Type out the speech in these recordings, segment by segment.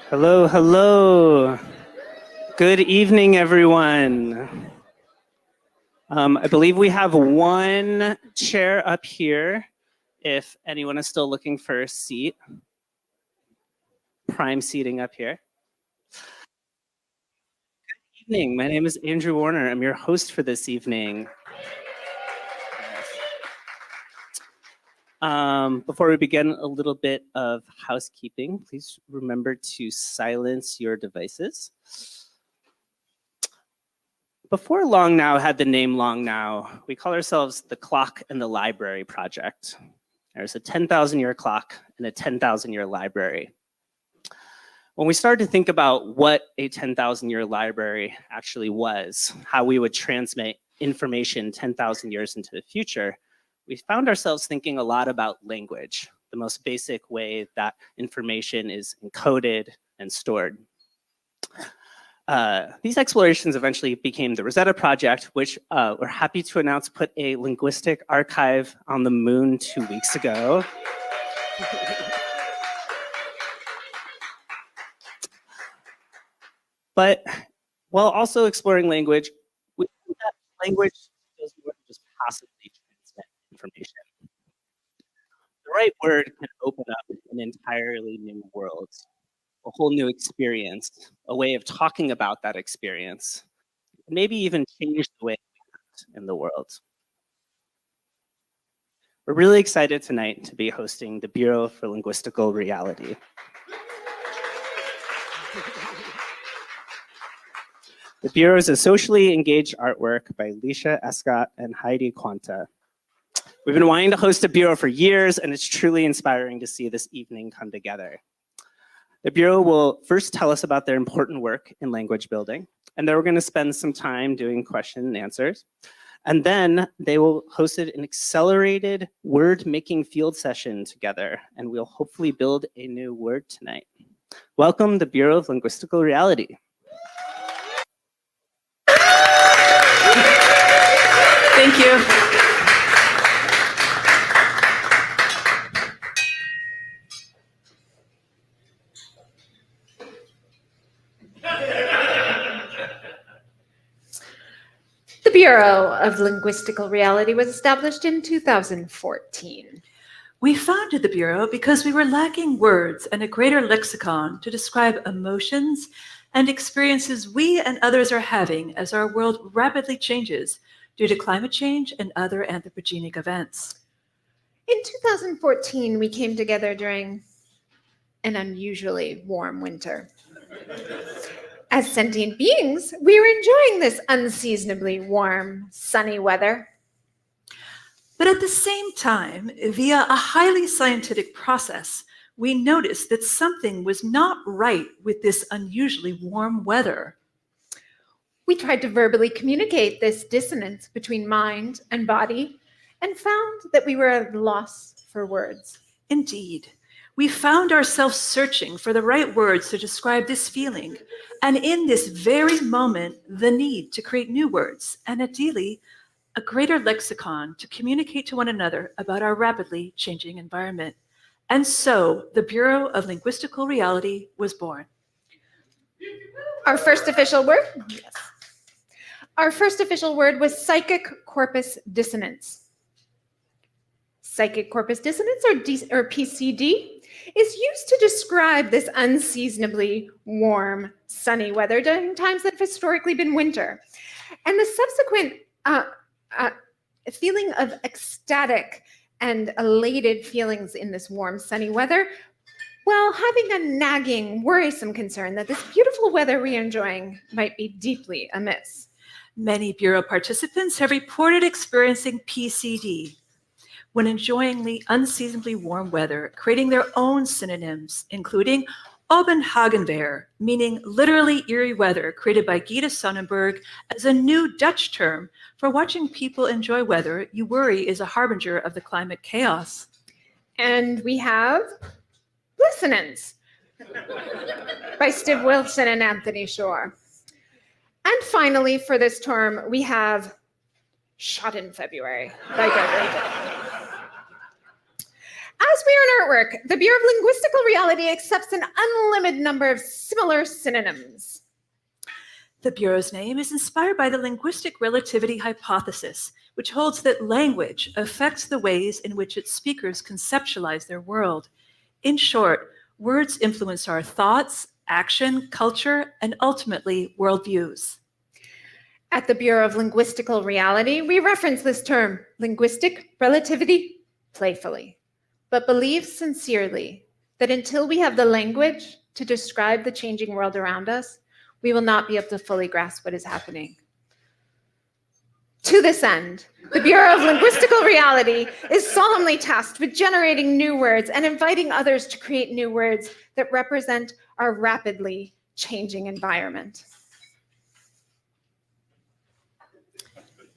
Hello, hello. Good evening, everyone. I believe we have one chair up here if anyone is still looking for a seat. Prime seating up here. Good evening. My name is Andrew Warner. I'm your host for this evening. Before we begin, a little bit of housekeeping. Please remember to silence your devices. Before Long Now had the name Long Now, we call ourselves the Clock and the Library Project. There's a 10,000-year clock and a 10,000-year library. When we started to think about what a 10,000-year library actually was, how we would transmit information 10,000 years into the future, we found ourselves thinking a lot about language, the most basic way that information is encoded and stored. These explorations eventually became the Rosetta Project, which we're happy to announce put a linguistic archive on the moon 2 weeks ago. But while also exploring language, we think that language does more than just passively transmit information. The right word can open up an entirely new world, a whole new experience, a way of talking about that experience, maybe even change the way we act in the world. We're really excited tonight to be hosting the Bureau for Linguistical Reality. The Bureau is a socially engaged artwork by Alicia Escott and Heidi Quante. We've been wanting to host a Bureau for years, and it's truly inspiring to see this evening come together. The Bureau will first tell us about their important work in language building, and then we're going to spend some time doing question and answers. And then they will host an accelerated word-making field session together, and we'll hopefully build a new word tonight. Welcome, the Bureau of Linguistical Reality. Thank you. The Bureau of Linguistical Reality was established in 2014. We founded the Bureau because we were lacking words and a greater lexicon to describe emotions and experiences we and others are having as our world rapidly changes due to climate change and other anthropogenic events. In 2014, we came together during an unusually warm winter. As sentient beings, we were enjoying this unseasonably warm, sunny weather. But at the same time, via a highly scientific process, we noticed that something was not right with this unusually warm weather. We tried to verbally communicate this dissonance between mind and body and found that we were at a loss for words. Indeed, we found ourselves searching for the right words to describe this feeling, and in this very moment, the need to create new words, and ideally, a greater lexicon to communicate to one another about our rapidly changing environment. And so, the Bureau of Linguistical Reality was born. Our first official word? Yes. Our first official word was psychic corpus dissonance. Psychic corpus dissonance, or PCD, is used to describe this unseasonably warm, sunny weather during times that have historically been winter. And the subsequent feeling of ecstatic and elated feelings in this warm, sunny weather, while having a nagging, worrisome concern that this beautiful weather we are enjoying might be deeply amiss. Many Bureau participants have reported experiencing PCD when enjoying the unseasonably warm weather, creating their own synonyms, including Obenhagenweer, meaning literally eerie weather, created by Gita Sonnenberg as a new Dutch term for watching people enjoy weather you worry is a harbinger of the climate chaos. And we have Listenance by Steve Wilson and Anthony Shore. And finally, for this term, we have Shot in February by Gregory Dillon. As we earn artwork, the Bureau of Linguistical Reality accepts an unlimited number of similar synonyms. The Bureau's name is inspired by the linguistic relativity hypothesis, which holds that language affects the ways in which its speakers conceptualize their world. In short, words influence our thoughts, action, culture, and ultimately worldviews. At the Bureau of Linguistical Reality, we reference this term, linguistic relativity, playfully, but believe sincerely that until we have the language to describe the changing world around us, we will not be able to fully grasp what is happening. To this end, the Bureau of Linguistical Reality is solemnly tasked with generating new words and inviting others to create new words that represent our rapidly changing environment.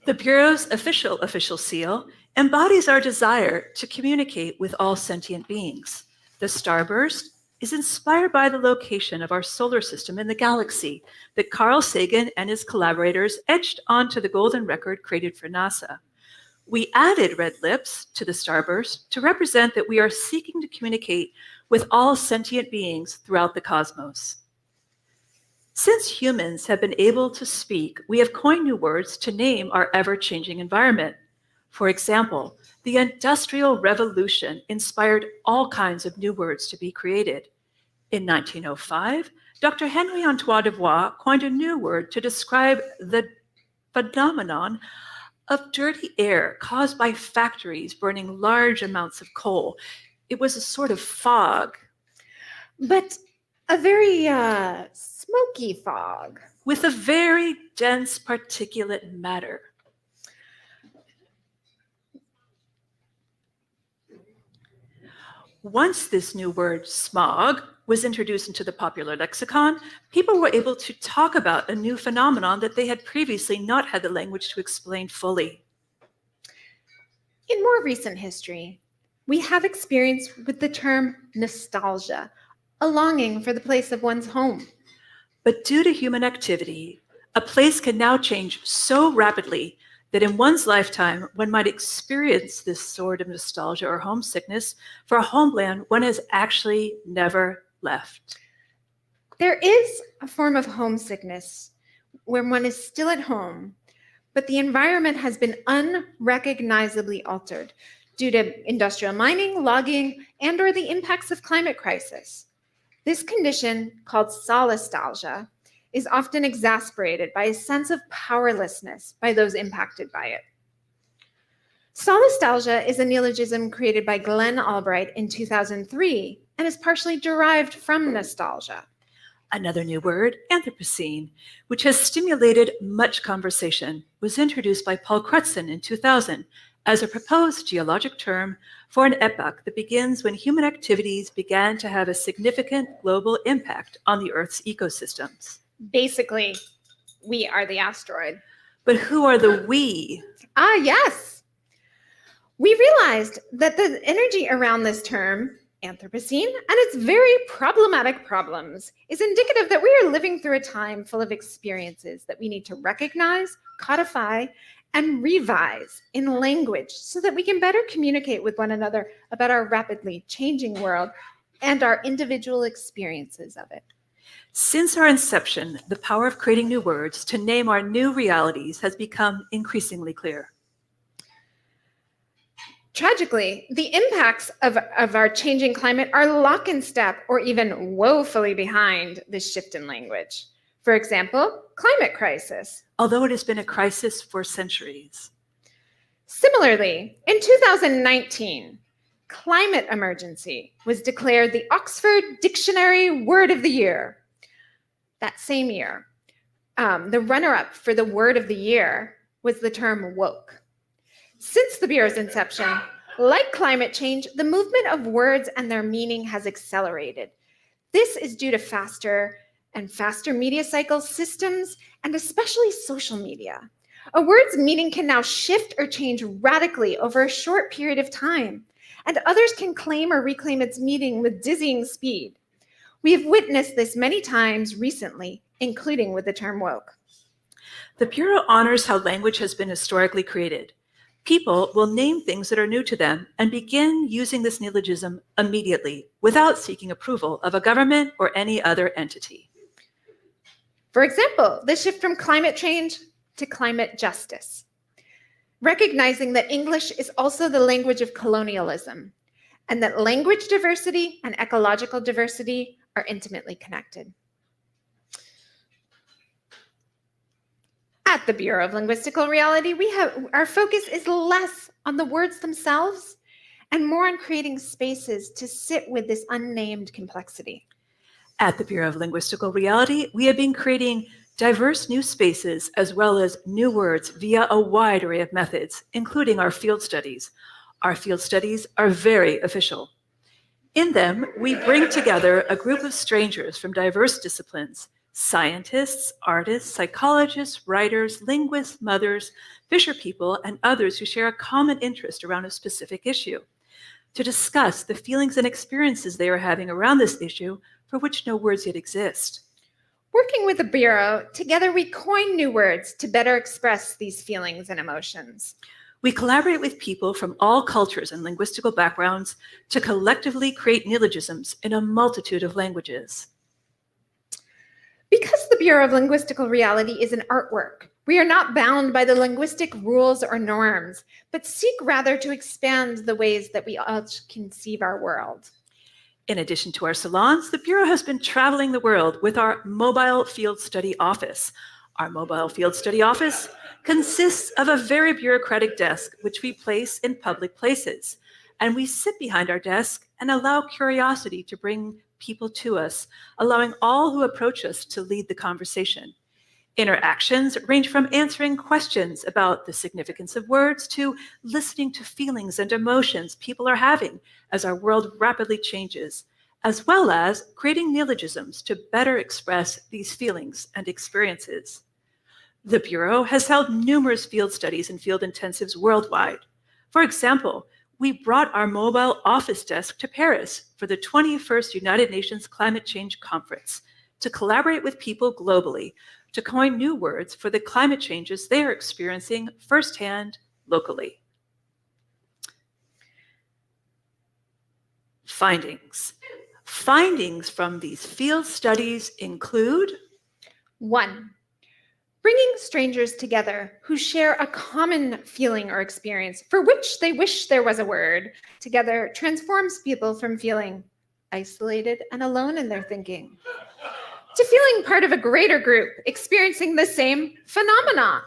The Bureau's official seal embodies our desire to communicate with all sentient beings. The starburst is inspired by the location of our solar system in the galaxy that Carl Sagan and his collaborators etched onto the golden record created for NASA. We added red lips to the starburst to represent that we are seeking to communicate with all sentient beings throughout the cosmos. Since humans have been able to speak, we have coined new words to name our ever-changing environment. For example, the Industrial Revolution inspired all kinds of new words to be created. In 1905, Dr. Henri-Antoine Devois coined a new word to describe the phenomenon of dirty air caused by factories burning large amounts of coal. It was a sort of fog. But a very smoky fog. With a very dense particulate matter. Once this new word, smog, was introduced into the popular lexicon, people were able to talk about a new phenomenon that they had previously not had the language to explain fully. In more recent history, we have experience with the term nostalgia, a longing for the place of one's home. But due to human activity, a place can now change so rapidly that in one's lifetime, one might experience this sort of nostalgia or homesickness for a homeland one has actually never left. There is a form of homesickness where one is still at home, but the environment has been unrecognizably altered due to industrial mining, logging, and/or the impacts of climate crisis. This condition, called solastalgia, is often exasperated by a sense of powerlessness by those impacted by it. Solastalgia is a neologism created by Glenn Albright in 2003 and is partially derived from nostalgia. Another new word, Anthropocene, which has stimulated much conversation, was introduced by Paul Crutzen in 2000 as a proposed geologic term for an epoch that begins when human activities began to have a significant global impact on the Earth's ecosystems. Basically, we are the asteroid. But who are the we? Ah, yes. We realized that the energy around this term, Anthropocene, and its very problematic problems is indicative that we are living through a time full of experiences that we need to recognize, codify, and revise in language so that we can better communicate with one another about our rapidly changing world and our individual experiences of it. Since our inception, the power of creating new words to name our new realities has become increasingly clear. Tragically, the impacts of our changing climate are lock in step or even woefully behind this shift in language. For example, climate crisis. Although it has been a crisis for centuries. Similarly, in 2019, climate emergency was declared the Oxford Dictionary Word of the Year. That same year, the runner-up for the word of the year was the term woke. Since the Bureau's inception, like climate change, the movement of words and their meaning has accelerated. This is due to faster and faster media cycle systems, and especially social media. A word's meaning can now shift or change radically over a short period of time, and others can claim or reclaim its meaning with dizzying speed. We have witnessed this many times recently, including with the term woke. The Bureau honors how language has been historically created. People will name things that are new to them and begin using this neologism immediately without seeking approval of a government or any other entity. For example, the shift from climate change to climate justice, recognizing that English is also the language of colonialism and that language diversity and ecological diversity are intimately connected. At the Bureau of Linguistical Reality, our focus is less on the words themselves and more on creating spaces to sit with this unnamed complexity. At the Bureau of Linguistical Reality, we have been creating diverse new spaces as well as new words via a wide array of methods, including our field studies. Our field studies are very official. In them, we bring together a group of strangers from diverse disciplines: scientists, artists, psychologists, writers, linguists, mothers, fisher people, and others who share a common interest around a specific issue, to discuss the feelings and experiences they are having around this issue for which no words yet exist. Working with the Bureau, together we coin new words to better express these feelings and emotions. We collaborate with people from all cultures and linguistical backgrounds to collectively create neologisms in a multitude of languages. Because the Bureau of Linguistical Reality is an artwork, we are not bound by the linguistic rules or norms, but seek rather to expand the ways that we all conceive our world. In addition to our salons, the Bureau has been traveling the world with our Mobile Field Study Office. Our Mobile Field Study Office consists of a very bureaucratic desk, which we place in public places. And we sit behind our desk and allow curiosity to bring people to us, allowing all who approach us to lead the conversation. Interactions range from answering questions about the significance of words to listening to feelings and emotions people are having as our world rapidly changes, as well as creating neologisms to better express these feelings and experiences. The Bureau has held numerous field studies and field intensives worldwide. For example, we brought our mobile office desk to Paris for the 21st United Nations Climate Change Conference to collaborate with people globally to coin new words for the climate changes they are experiencing firsthand locally. Findings. Findings from these field studies include: 1. Bringing strangers together who share a common feeling or experience for which they wish there was a word together transforms people from feeling isolated and alone in their thinking to feeling part of a greater group experiencing the same phenomena.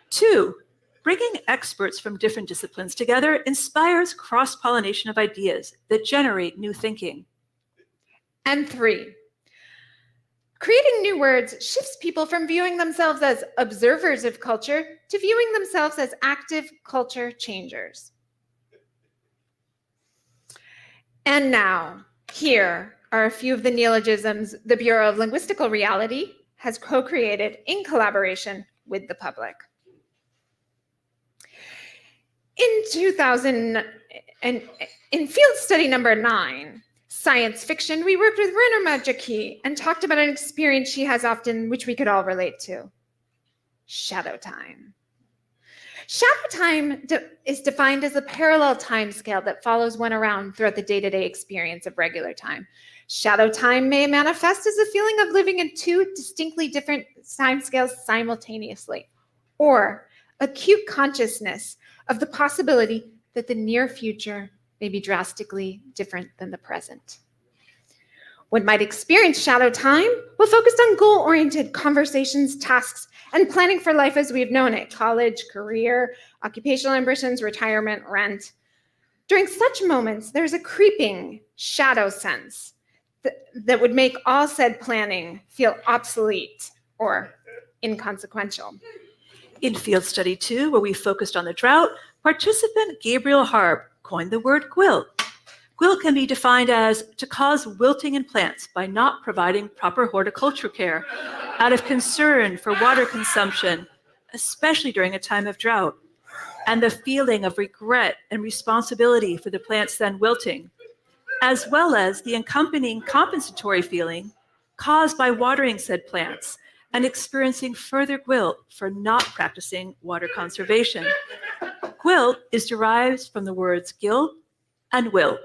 2. Bringing experts from different disciplines together inspires cross-pollination of ideas that generate new thinking. And 3. Creating new words shifts people from viewing themselves as observers of culture to viewing themselves as active culture changers. And now, here are a few of the neologisms the Bureau of Linguistical Reality has co-created in collaboration with the public. In 2000, and in field study number 9, science fiction, we worked with Rena Majaki and talked about an experience she has often, which we could all relate to: shadow time. Shadow time is defined as a parallel time scale that follows one around throughout the day-to-day experience of regular time. Shadow time may manifest as a feeling of living in two distinctly different time scales simultaneously, or acute consciousness of the possibility that the near future may be drastically different than the present. One might experience shadow time while focused on goal-oriented conversations, tasks, and planning for life as we've known it: college, career, occupational ambitions, retirement, rent. During such moments, there's a creeping shadow sense that would make all said planning feel obsolete or inconsequential. In field study 2, where we focused on the drought, participant Gabriel Harb coined the word gwilt. Gwilt can be defined as to cause wilting in plants by not providing proper horticultural care out of concern for water consumption, especially during a time of drought, and the feeling of regret and responsibility for the plants then wilting, as well as the accompanying compensatory feeling caused by watering said plants and experiencing further gwilt for not practicing water conservation. Quilt is derived from the words guilt and will.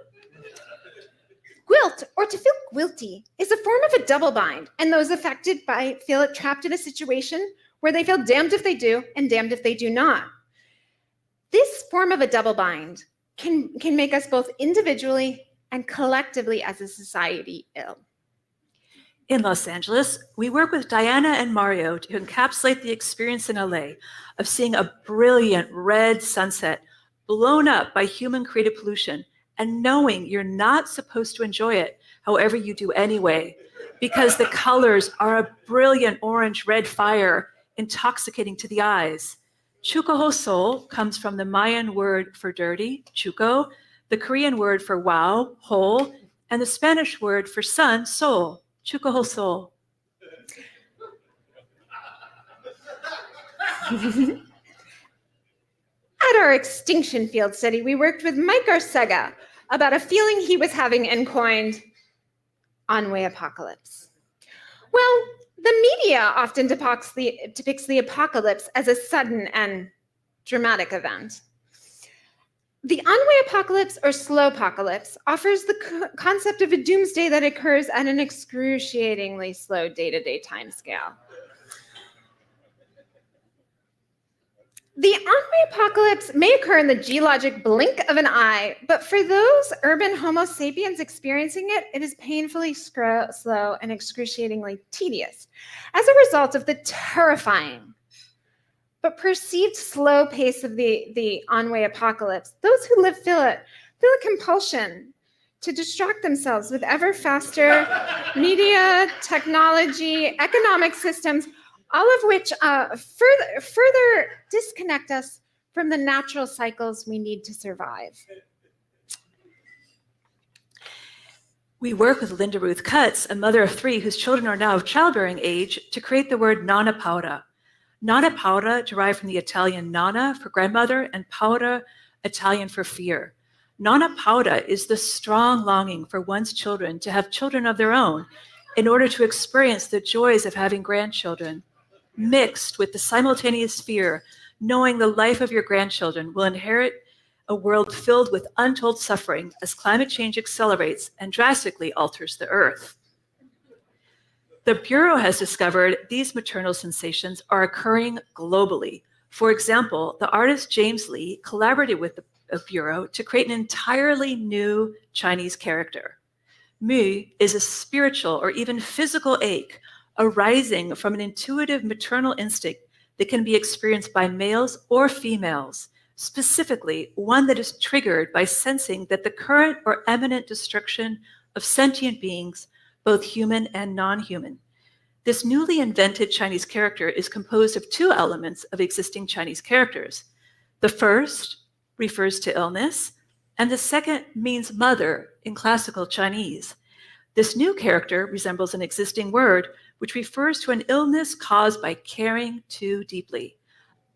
Gwilt, or to feel guilty, is a form of a double bind, and those affected by it feel trapped in a situation where they feel damned if they do and damned if they do not. This form of a double bind can make us both individually and collectively as a society ill. In Los Angeles, we work with Diana and Mario to encapsulate the experience in LA of seeing a brilliant red sunset blown up by human-created pollution and knowing you're not supposed to enjoy it, however you do anyway, because the colors are a brilliant orange-red fire, intoxicating to the eyes. Chukohosol comes from the Mayan word for dirty, chuko, the Korean word for wow, hole, and the Spanish word for sun, sol, chukohosol. At our extinction field study, we worked with Mike Arcega about a feeling he was having and coined on-way apocalypse. Well, the media often depicts the apocalypse as a sudden and dramatic event. The on-way apocalypse or slow apocalypse offers the concept of a doomsday that occurs at an excruciatingly slow day-to-day timescale. The on-way apocalypse may occur in the geologic blink of an eye, but for those urban Homo sapiens experiencing it, it is painfully slow and excruciatingly tedious as a result of the terrifying but perceived slow pace of the on-way apocalypse. Those who live feel a compulsion to distract themselves with ever faster media, technology, economic systems, all of which further disconnect us from the natural cycles we need to survive. We work with Linda Ruth Cutts, a mother of 3 whose children are now of childbearing age, to create the word nonna paura. Nonna paura derived from the Italian nonna for grandmother and paura, Italian for fear. Nonna paura is the strong longing for one's children to have children of their own in order to experience the joys of having grandchildren, mixed with the simultaneous fear, knowing the life of your grandchildren will inherit a world filled with untold suffering as climate change accelerates and drastically alters the earth. The Bureau has discovered these maternal sensations are occurring globally. For example, the artist James Lee collaborated with the Bureau to create an entirely new Chinese character. Mu is a spiritual or even physical ache arising from an intuitive maternal instinct that can be experienced by males or females, specifically one that is triggered by sensing that the current or imminent destruction of sentient beings, both human and non-human. This newly invented Chinese character is composed of 2 elements of existing Chinese characters. The first refers to illness, and the second means mother in classical Chinese. This new character resembles an existing word, which refers to an illness caused by caring too deeply,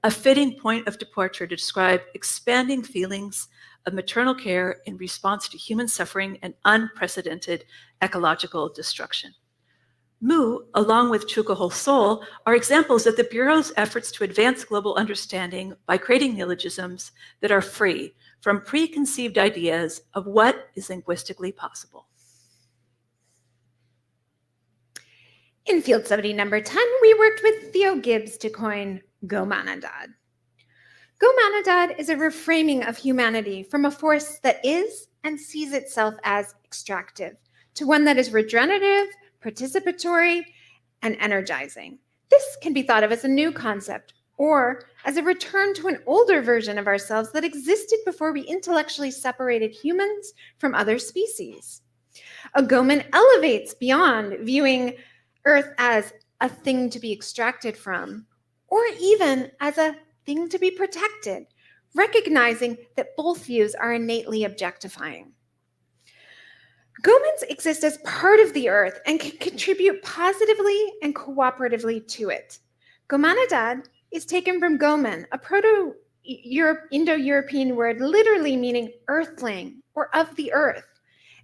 a fitting point of departure to describe expanding feelings of maternal care in response to human suffering and unprecedented ecological destruction. Mu, along with Chukohosol, are examples of the Bureau's efforts to advance global understanding by creating neologisms that are free from preconceived ideas of what is linguistically possible. In field study number 10, we worked with Theo Gibbs to coin Gomanadad. Gomanadad is a reframing of humanity from a force that is and sees itself as extractive to one that is regenerative, participatory, and energizing. This can be thought of as a new concept or as a return to an older version of ourselves that existed before we intellectually separated humans from other species. A Goman elevates beyond viewing Earth as a thing to be extracted from, or even as a thing to be protected, recognizing that both views are innately objectifying. Gomans exist as part of the earth and can contribute positively and cooperatively to it. Gomanadad is taken from Goman, a Proto-Indo-European word literally meaning earthling or of the earth,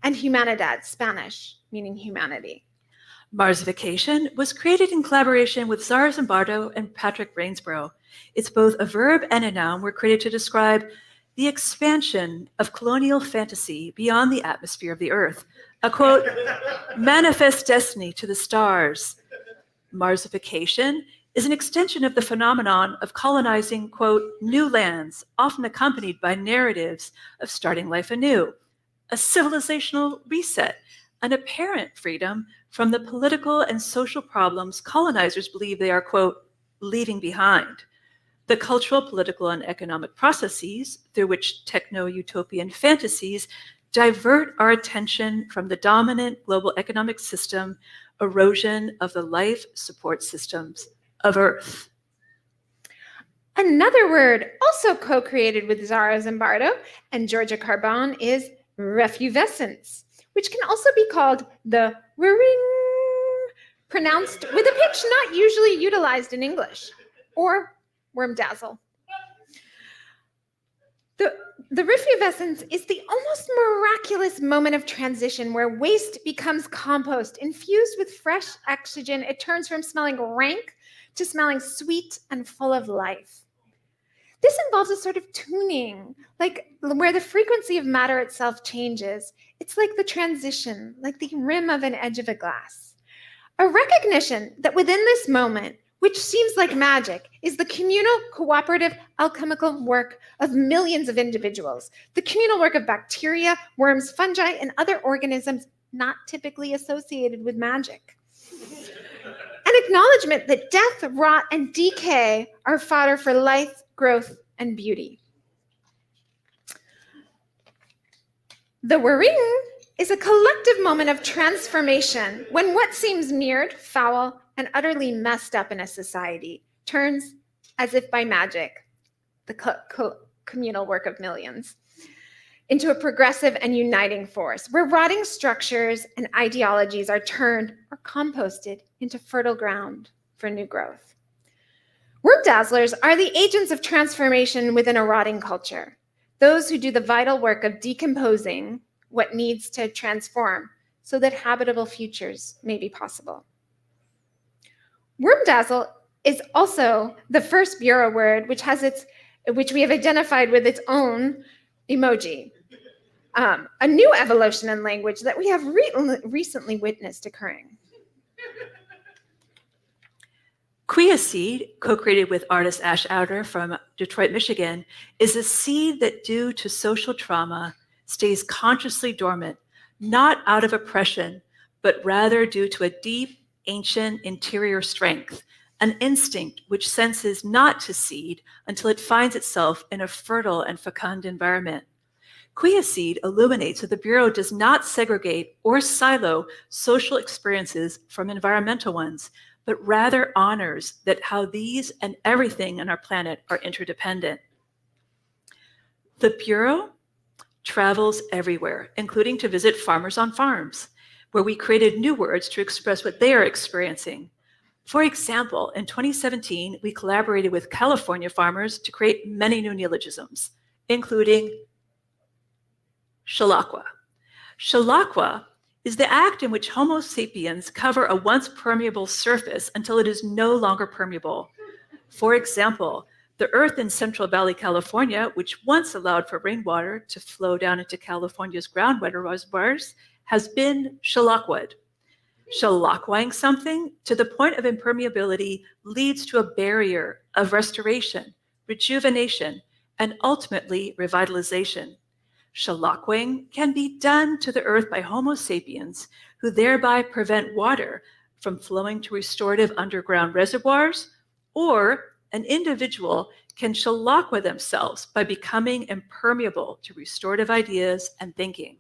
and Humanidad, Spanish, meaning humanity. Marsification was created in collaboration with Zara Zimbardo and Patrick Rainsborough. It's both a verb and a noun were created to describe the expansion of colonial fantasy beyond the atmosphere of the earth. A quote, manifest destiny to the stars. Marsification is an extension of the phenomenon of colonizing, quote, new lands, often accompanied by narratives of starting life anew, a civilizational reset, an apparent freedom from the political and social problems colonizers believe they are, quote, leaving behind. The cultural, political, and economic processes through which techno-utopian fantasies divert our attention from the dominant global economic system, erosion of the life support systems of Earth. Another word also co-created with Zara Zimbardo and Georgia Carbone is refuvescence, which can also be called the ring, pronounced with a pitch not usually utilized in English, or wormdazzle. The refuvescence is the almost miraculous moment of transition where waste becomes compost. Infused with fresh oxygen, it turns from smelling rank to smelling sweet and full of life. This involves a sort of tuning, like where the frequency of matter itself changes. It's like the transition, like the rim of an edge of a glass. A recognition that within this moment, which seems like magic, is the communal, cooperative, alchemical work of millions of individuals, the communal work of bacteria, worms, fungi, and other organisms not typically associated with magic. An acknowledgement that death, rot, and decay are fodder for life, growth, and beauty. The whirring is a collective moment of transformation when what seems mirrored, foul, and utterly messed up in a society turns, as if by magic, the communal work of millions, into a progressive and uniting force, where rotting structures and ideologies are turned or composted into fertile ground for new growth. Worm dazzlers are the agents of transformation within a rotting culture, those who do the vital work of decomposing what needs to transform so that habitable futures may be possible. Wormdazzle is also the first Bureau word which we have identified with its own emoji, a new evolution in language that we have recently witnessed occurring. Quia seed, co-created with artist Ash Outer from Detroit, Michigan, is a seed that, due to social trauma, stays consciously dormant, not out of oppression, but rather due to a deep, ancient interior strength, an instinct which senses not to seed until it finds itself in a fertile and fecund environment. Quia seed illuminates that the Bureau does not segregate or silo social experiences from environmental ones, but rather honors that how these and everything on our planet are interdependent. The Bureau travels everywhere, including to visit farmers on farms, where we created new words to express what they are experiencing. For example, in 2017, we collaborated with California farmers to create many new neologisms, including shalakwa. Shalakwa is the act in which Homo sapiens cover a once permeable surface until it is no longer permeable. For example, the earth in Central Valley, California, which once allowed for rainwater to flow down into California's groundwater reservoirs, has been shalakwa'd. Shalakwaing something to the point of impermeability leads to a barrier of restoration, rejuvenation, and ultimately revitalization. Shalakwaing can be done to the earth by Homo sapiens, who thereby prevent water from flowing to restorative underground reservoirs, or an individual can shalakwa themselves by becoming impermeable to restorative ideas and thinking.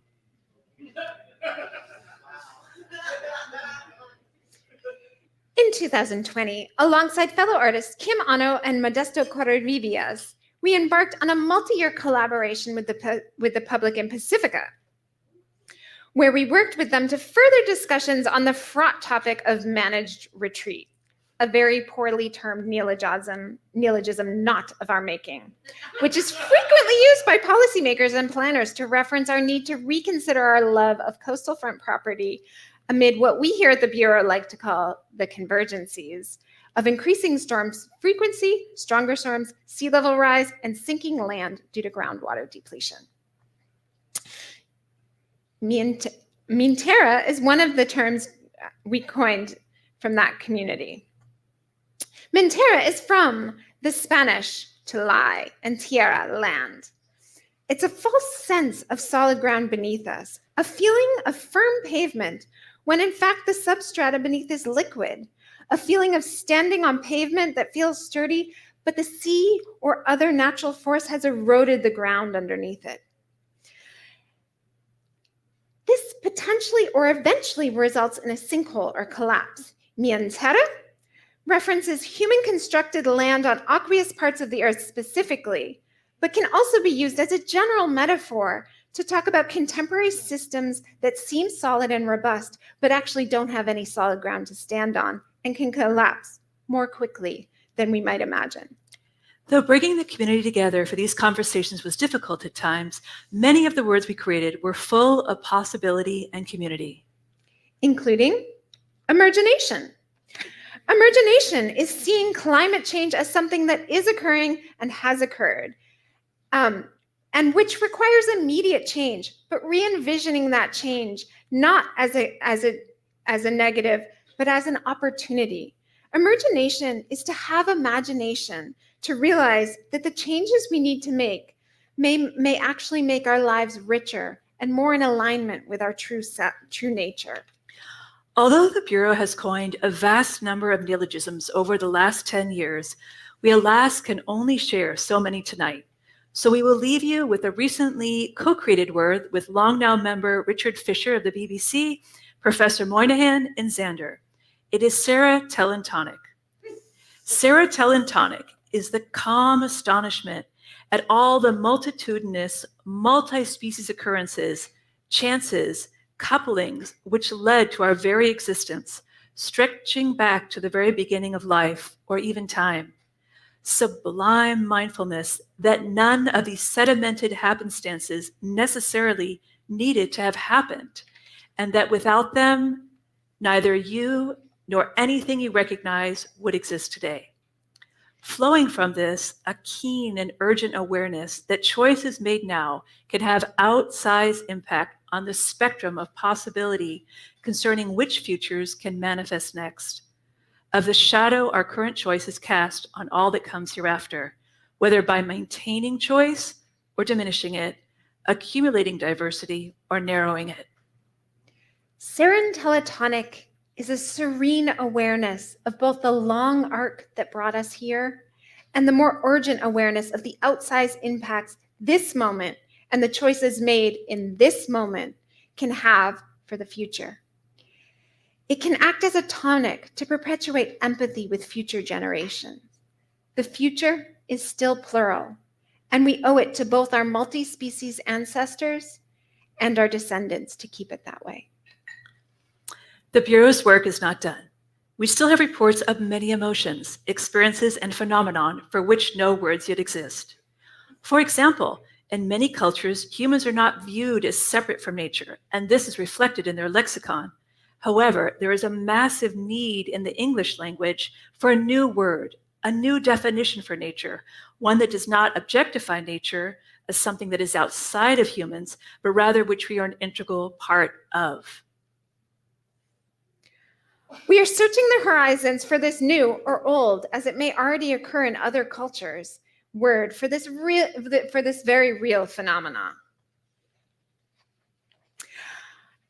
In 2020, alongside fellow artists Kim Ano and Modesto Correvias, we embarked on a multi-year collaboration with the public in Pacifica, where we worked with them to further discussions on the fraught topic of managed retreat, a very poorly termed neologism not of our making, which is frequently used by policymakers and planners to reference our need to reconsider our love of coastal front property amid what we here at the Bureau like to call the convergencies of increasing storms frequency, stronger storms, sea level rise, and sinking land due to groundwater depletion. Mintera is one of the terms we coined from that community. Mintera is from the Spanish to lie and tierra, land. It's a false sense of solid ground beneath us, a feeling of firm pavement when in fact the substrata beneath is liquid, a feeling of standing on pavement that feels sturdy, but the sea or other natural force has eroded the ground underneath it. This potentially or eventually results in a sinkhole or collapse. Mintera references human-constructed land on aqueous parts of the earth specifically, but can also be used as a general metaphor to talk about contemporary systems that seem solid and robust, but actually don't have any solid ground to stand on and can collapse more quickly than we might imagine. Though bringing the community together for these conversations was difficult at times, many of the words we created were full of possibility and community. Including emergenation. Emergenation is seeing climate change as something that is occurring and has occurred, and which requires immediate change, but re-envisioning that change not as a negative, but as an opportunity. Emergenation is to have imagination, to realize that the changes we need to make may actually make our lives richer and more in alignment with our true nature. Although the Bureau has coined a vast number of neologisms over the last 10 years, we alas can only share so many tonight. So we will leave you with a recently co-created word with Long Now member Richard Fisher of the BBC, Professor Moynihan, and Xander. It is serotonin. Serotonin is the calm astonishment at all the multitudinous, multi-species occurrences, chances, couplings which led to our very existence, stretching back to the very beginning of life or even time. Sublime mindfulness that none of these sedimented happenstances necessarily needed to have happened, and that without them, neither you nor anything you recognize would exist today. Flowing from this, a keen and urgent awareness that choices made now can have outsized impact on the spectrum of possibility concerning which futures can manifest next, of the shadow our current choices cast on all that comes hereafter, whether by maintaining choice or diminishing it, accumulating diversity or narrowing it. Serotonin is a serene awareness of both the long arc that brought us here and the more urgent awareness of the outsized impacts this moment and the choices made in this moment can have for the future. It can act as a tonic to perpetuate empathy with future generations. The future is still plural, and we owe it to both our multi-species ancestors and our descendants to keep it that way. The Bureau's work is not done. We still have reports of many emotions, experiences, and phenomenon for which no words yet exist. For example, in many cultures, humans are not viewed as separate from nature, and this is reflected in their lexicon. However, there is a massive need in the English language for a new word, a new definition for nature, one that does not objectify nature as something that is outside of humans, but rather which we are an integral part of. We are searching the horizons for this new or old, as it may already occur in other cultures, word for this very real phenomena.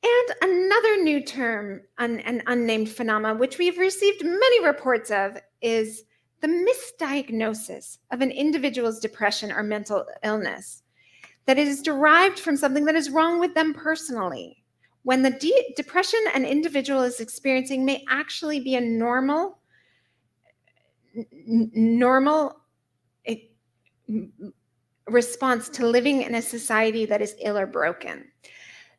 And another new term, an unnamed phenomena, which we've received many reports of, is the misdiagnosis of an individual's depression or mental illness, that it is derived from something that is wrong with them personally, when the depression an individual is experiencing may actually be a normal response to living in a society that is ill or broken.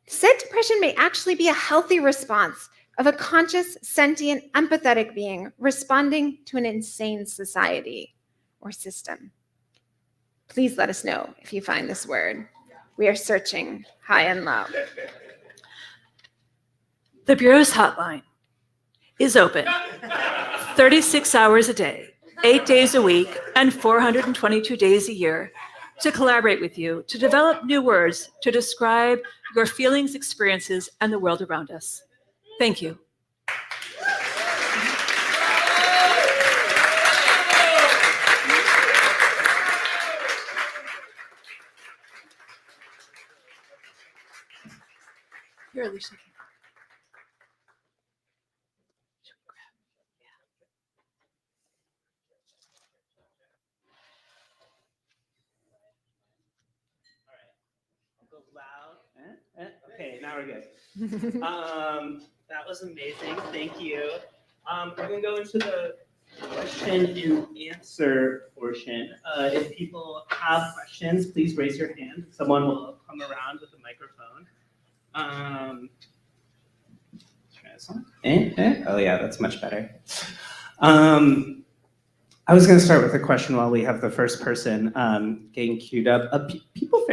Said depression may actually be a healthy response of a conscious, sentient, empathetic being responding to an insane society or system. Please let us know if you find this word. We are searching high and low. The Bureau's hotline is open 36 hours a day, 8 days a week, and 422 days a year to collaborate with you, to develop new words, to describe your feelings, experiences, and the world around us. Thank you. Here, Alicia. Go loud. Okay, now we're good. That was amazing. Thank you. We're going to go into the question and answer portion. If people have questions, please raise your hand. Someone will come around with a microphone. Try this one. Oh yeah, that's much better. I was going to start with a question while we have the first person getting queued up. People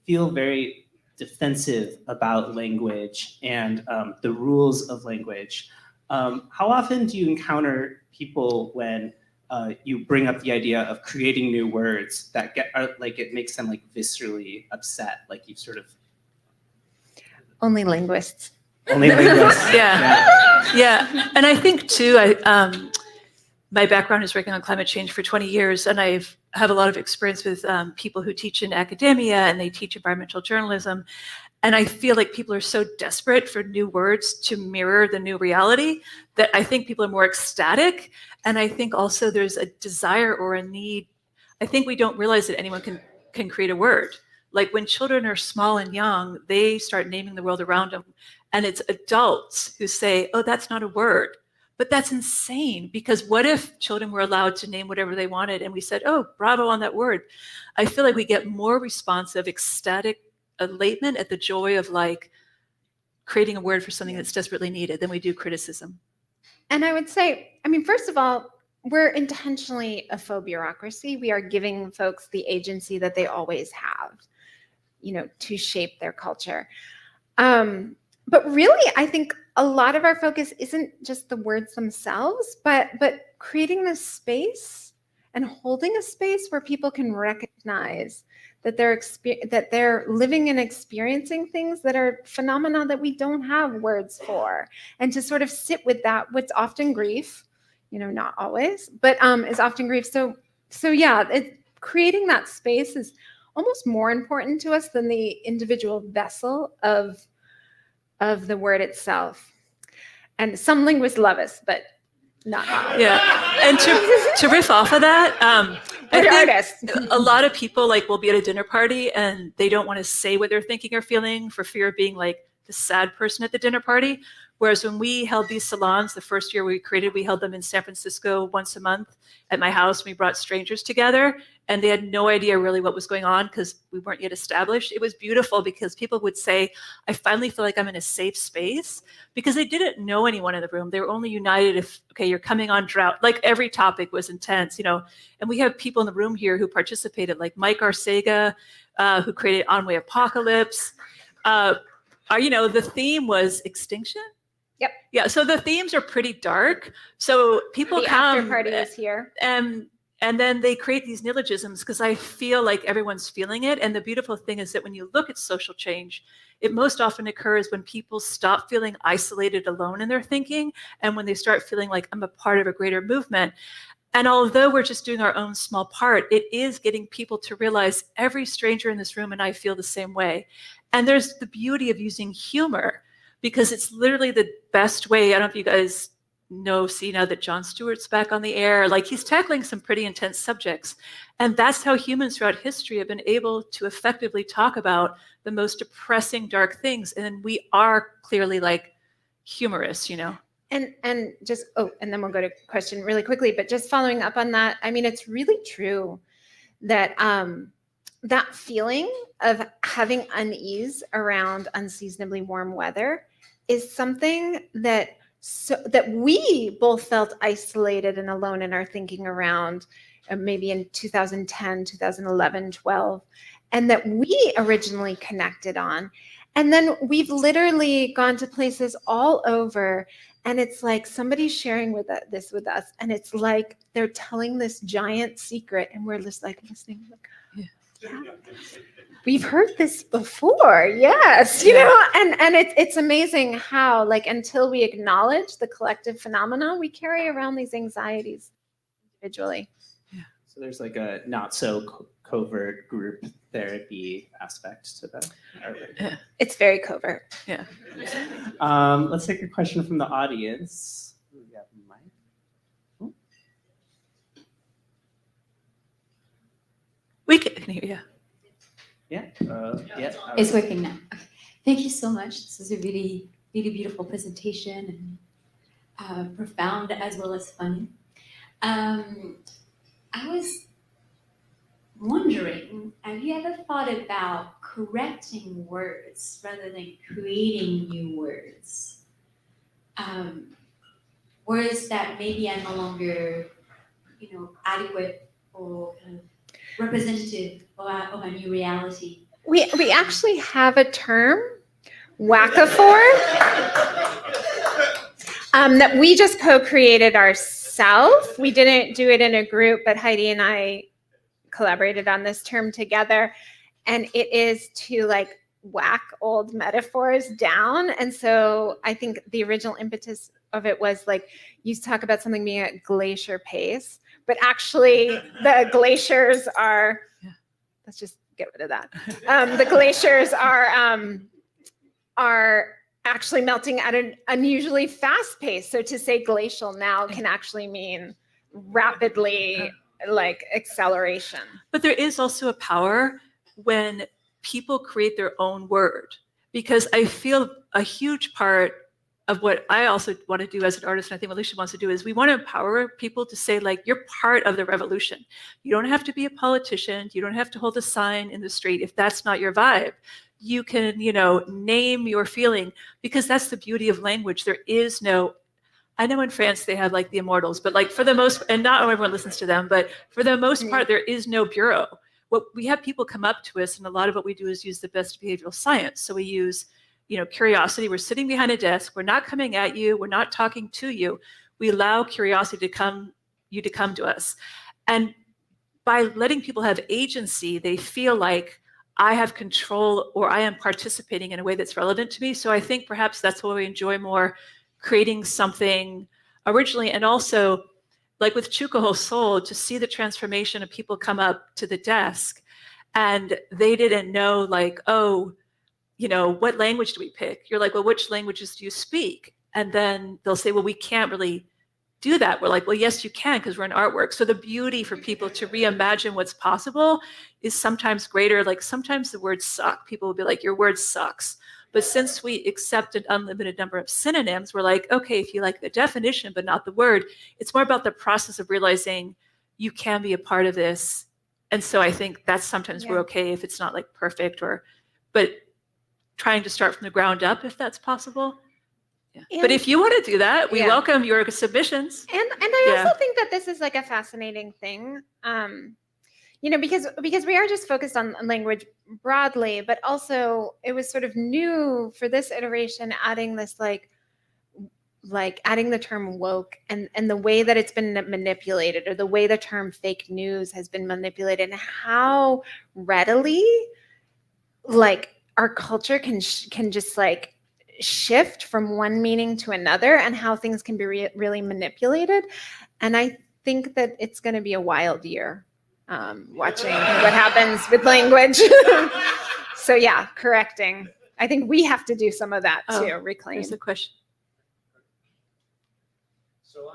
feel very defensive about language and the rules of language. How often do you encounter people when you bring up the idea of creating new words that it makes them like viscerally upset, like you've sort of... Only linguists. Only linguists. Yeah. And I think too, my background is working on climate change for 20 years, and I've had a lot of experience with people who teach in academia and they teach environmental journalism. And I feel like people are so desperate for new words to mirror the new reality that I think people are more ecstatic. And I think also there's a desire or a need. I think we don't realize that anyone can create a word. Like when children are small and young, they start naming the world around them. And it's adults who say, oh, that's not a word. But that's insane, because what if children were allowed to name whatever they wanted and we said, oh, bravo on that word? I feel like we get more responsive, ecstatic elatement at the joy of like creating a word for something that's desperately needed than we do criticism. And I would say, I mean, first of all, we're intentionally a faux bureaucracy. We are giving folks the agency that they always have, to shape their culture. But really, I think a lot of our focus isn't just the words themselves, but creating this space and holding a space where people can recognize that they're living and experiencing things that are phenomena that we don't have words for, and to sort of sit with that, what's often grief, not always, but is often grief. So yeah, creating that space is almost more important to us than the individual vessel of the word itself. And some linguists love us, but not all. Yeah, and to riff off of that, I think a lot of people will be at a dinner party and they don't want to say what they're thinking or feeling for fear of being like the sad person at the dinner party. Whereas when we held these salons, the first year we held them in San Francisco once a month at my house. We brought strangers together and they had no idea really what was going on because we weren't yet established. It was beautiful because people would say, I finally feel like I'm in a safe space, because they didn't know anyone in the room. They were only united if, okay, you're coming on drought. Like every topic was intense, and we have people in the room here who participated, like Mike Arcega, who created On-Way Apocalypse. The theme was extinction. Yep. Yeah. So the themes are pretty dark. So people come. After party is here. And then they create these neologisms because I feel like everyone's feeling it. And the beautiful thing is that when you look at social change, it most often occurs when people stop feeling isolated, alone in their thinking, and when they start feeling like I'm a part of a greater movement. And although we're just doing our own small part, it is getting people to realize every stranger in this room and I feel the same way. And there's the beauty of using humor, because it's literally the best way. I don't know if you guys see now that Jon Stewart's back on the air. He's tackling some pretty intense subjects. And that's how humans throughout history have been able to effectively talk about the most depressing, dark things. And we are clearly humorous, And just, and then we'll go to question really quickly, but just following up on that, I mean, it's really true that that feeling of having unease around unseasonably warm weather is something that we both felt isolated and alone in our thinking around, maybe in 2010, 2011, 12, and that we originally connected on. And then we've literally gone to places all over, and it's like somebody's sharing this with us, and it's like they're telling this giant secret, and we're just like listening, like, yeah. We've heard this before, yes, you know, and it's amazing how, like, until we acknowledge the collective phenomena, we carry around these anxieties individually. So there's like a not so covert group therapy aspect to the artwork. It's very covert. Yeah. Let's take a question from the audience. We have a mic. Oh. We can hear you. Yeah. Yeah. It's working now. Okay. Thank you so much. This was a really, really beautiful presentation and profound as well as funny. I was wondering, have you ever thought about correcting words rather than creating new words? Words that maybe are no longer, adequate or kind of representative of a new reality. We actually have a term, wackafor, that we just co-created ourselves. We didn't do it in a group, but Heidi and I collaborated on this term together, and it is to like whack old metaphors down. And so I think the original impetus of it was like, you talk about something being at glacier pace, but actually the glaciers are, let's just get rid of that. The glaciers are actually melting at an unusually fast pace. So to say glacial now can actually mean rapidly, like acceleration. But there is also a power when people create their own word, because I feel a huge part of what I also want to do as an artist, and I think what Alicia wants to do, is we want to empower people to say, like, you're part of the revolution. You don't have to be a politician. You don't have to hold a sign in the street if that's not your vibe. You can, name your feeling, because that's the beauty of language. There is no, I know in France they have like the immortals, but like for the most, and not everyone listens to them, but for the most part, there is no bureau. What we have people come up to us, and a lot of what we do is use the best behavioral science. So we use, curiosity. We're sitting behind a desk. We're not coming at you. We're not talking to you. We allow curiosity to come to us. And by letting people have agency, they feel like I have control, or I am participating in a way that's relevant to me. So I think perhaps that's what we enjoy more, creating something originally. And also, like with Chukoho Soul, to see the transformation of people come up to the desk and they didn't know, like, oh, what language do we pick? You're like, well, which languages do you speak? And then they'll say, well, we can't really do that. We're like, well, yes, you can, because we're in artwork. So the beauty for people to reimagine what's possible is sometimes greater. Like sometimes the words suck. People will be like, your word sucks. But since we accept an unlimited number of synonyms, we're like, okay, if you like the definition, but not the word, it's more about the process of realizing you can be a part of this. And so I think that's sometimes we're okay if it's not like perfect, but trying to start from the ground up, if that's possible. Yeah. But if you want to do that, we welcome your submissions. And I also think that this is like a fascinating thing, because we are just focused on language broadly, but also it was sort of new for this iteration, adding this like adding the term woke and the way that it's been manipulated, or the way the term fake news has been manipulated, and how readily like our culture can just like shift from one meaning to another, and how things can be really manipulated. And I think that it's going to be a wild year watching what happens with language. So yeah, correcting. I think we have to do some of that too, reclaim. Here's the question. So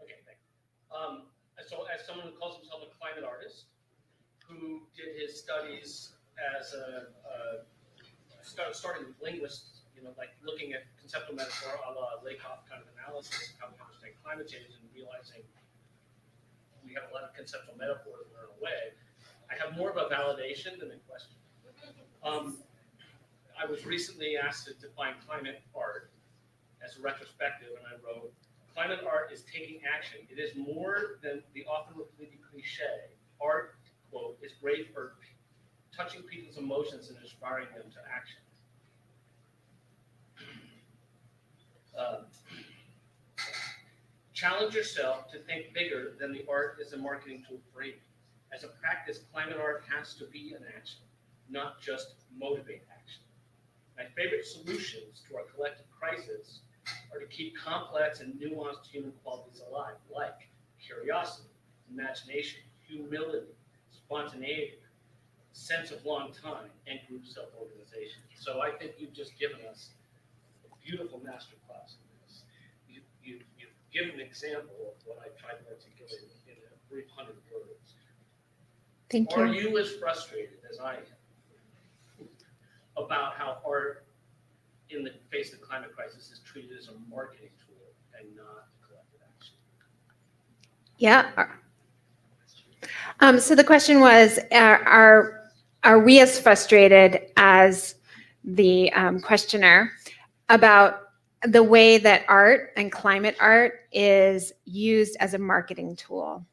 okay, thanks. So as someone who calls himself a climate artist, who did his studies as starting with linguists, like looking at conceptual metaphor a la Lakoff kind of analysis, how we understand climate change, and realizing we have a lot of conceptual metaphors that are away. I have more of a validation than a question. I was recently asked to define climate art as a retrospective, and I wrote, climate art is taking action. It is more than the often repeated cliche. Art, quote, is great for touching people's emotions and inspiring them to action. Challenge yourself to think bigger than the art is a marketing tool for you. As a practice, climate art has to be an action, not just motivate action. My favorite solutions to our collective crisis are to keep complex and nuanced human qualities alive, like curiosity, imagination, humility, spontaneity, sense of long time, and group self-organization. So I think you've just given us a beautiful masterclass in this. You've given an example of what I tried to articulate in a brief 100 words. Thank Are you. you as frustrated as I am about how art in the face of the climate crisis is treated as a marketing tool and not collective action? Yeah. So the question was, are we as frustrated as the questioner about the way that art and climate art is used as a marketing tool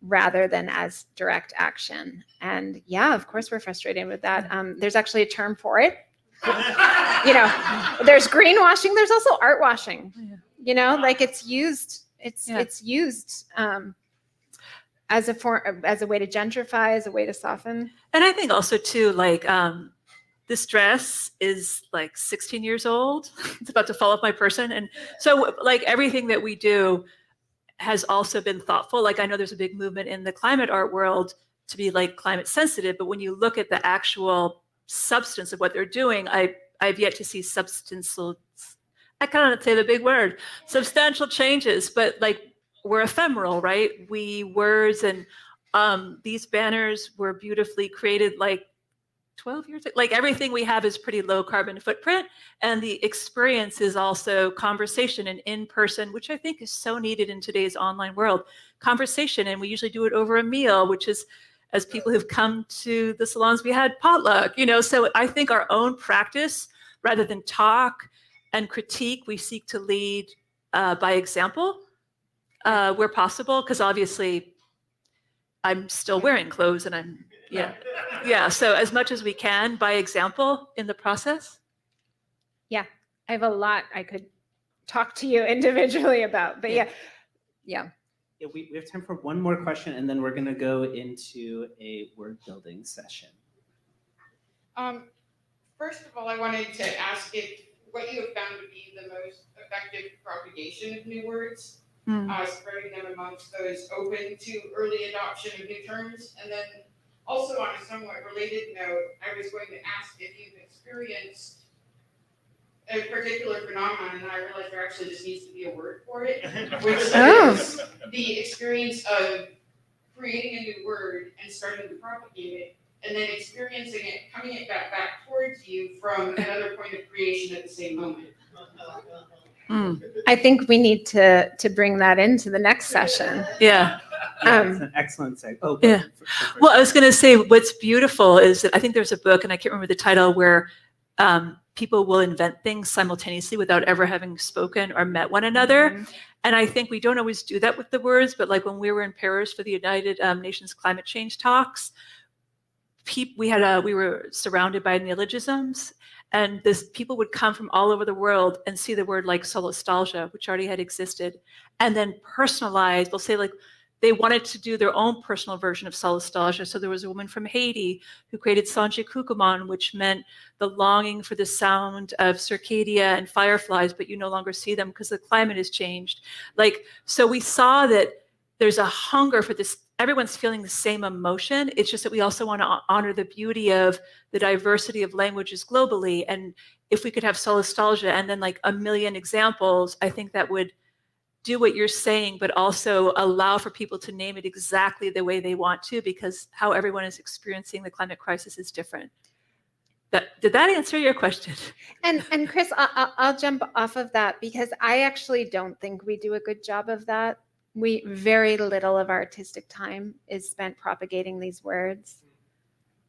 rather than as direct action? And yeah, of course we're frustrated with that. There's actually a term for it. You know, there's greenwashing, there's also art washing. You know, like it's used as a form, as a way to gentrify, as a way to soften. And I think also too, like this dress is like 16 years old. It's about to fall off my person. And so like everything that we do has also been thoughtful. Like I know there's a big movement in the climate art world to be like climate sensitive, but when you look at the actual substance of what they're doing, I've yet to see substantial, I can't say the big word, substantial changes, but like we're ephemeral, right? Words and these banners were beautifully created like 12 years ago. Like everything we have is pretty low carbon footprint. And the experience is also conversation and in person, which I think is so needed in today's online world. Conversation, and we usually do it over a meal, which is, as people who've come to the salons, we had potluck, you know? So I think our own practice, rather than talk and critique, we seek to lead by example where possible, because obviously I'm still wearing clothes and I'm, yeah. So as much as we can by example in the process. Yeah, I have a lot I could talk to you individually about, but yeah. Yeah, we have time for one more question, and then we're going to go into a word building session. First of all, I wanted to ask what you have found to be the most effective propagation of new words, spreading them amongst those open to early adoption of new terms. And then also on a somewhat related note, I was going to ask if you've experienced a particular phenomenon, and I realized there actually just needs to be a word for it, which is the experience of creating a new word and starting to propagate it, and then experiencing it, coming it back towards you from another point of creation at the same moment. I think we need to bring that into the next session. Yeah. It's an excellent say. Oh, yeah. Well, I was going to say what's beautiful is that I think there's a book, and I can't remember the title, where people will invent things simultaneously without ever having spoken or met one another. Mm-hmm. And I think we don't always do that with the words, but like when we were in Paris for the United Nations climate change talks, we were surrounded by neologisms, and people would come from all over the world and see the word like solastalgia, which already had existed, and then personalize. They'll say like they wanted to do their own personal version of solastalgia. So there was a woman from Haiti who created Sanji Kukuman, which meant the longing for the sound of circadia and fireflies, but you no longer see them because the climate has changed. Like, so we saw that there's a hunger for this. Everyone's feeling the same emotion. It's just that we also want to honor the beauty of the diversity of languages globally. And if we could have solastalgia and then like a million examples, I think that would do what you're saying, but also allow for people to name it exactly the way they want to, because how everyone is experiencing the climate crisis is different. Did that answer your question? And Chris, I'll jump off of that because I actually don't think we do a good job of that. Very little of our artistic time is spent propagating these words.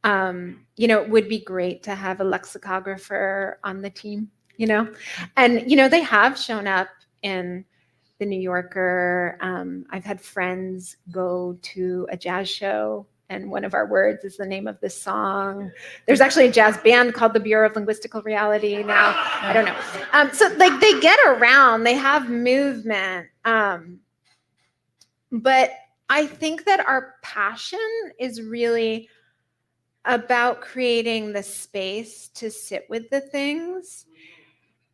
It would be great to have a lexicographer on the team, and, they have shown up in the New Yorker. I've had friends go to a jazz show and one of our words is the name of the song. There's actually a jazz band called the Bureau of Linguistical Reality now. I don't know. So like they get around, they have movement. But I think that our passion is really about creating the space to sit with the things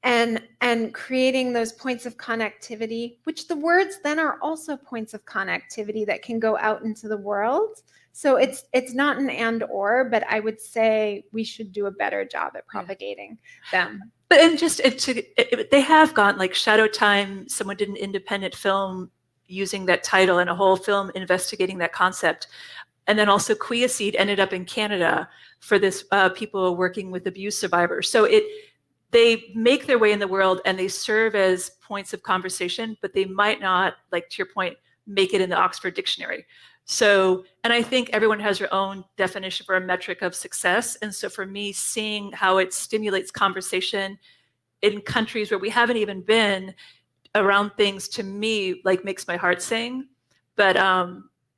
and creating those points of connectivity, which the words then are also points of connectivity that can go out into the world. So it's not an and or, but I would say we should do a better job at propagating them. But and just they have gone like Shadow Time. Someone did an independent film using that title and a whole film investigating that concept. And then also Quiaseed ended up in Canada for this people working with abuse survivors. So they make their way in the world and they serve as points of conversation, but they might not, like to your point, make it in the Oxford Dictionary. So, and I think everyone has their own definition for a metric of success. And so for me, seeing how it stimulates conversation in countries where we haven't even been around things, to me, like makes my heart sing. But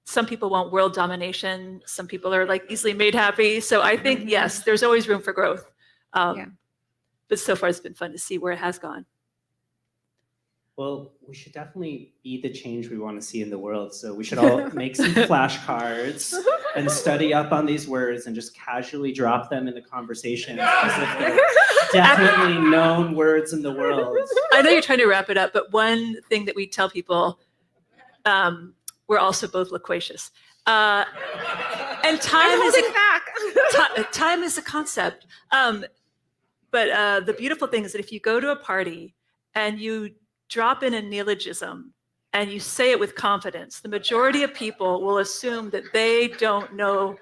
some people want world domination. Some people are like easily made happy. So I think, yes, there's always room for growth. But so far it's been fun to see where it has gone. Well, we should definitely be the change we want to see in the world. So we should all make some flashcards and study up on these words and just casually drop them in the conversation as if they're definitely known words in the world. I know you're trying to wrap it up, but one thing that we tell people, we're also both loquacious. And time is time is a concept. But the beautiful thing is that if you go to a party and you drop in a neologism and you say it with confidence, the majority of people will assume that they don't know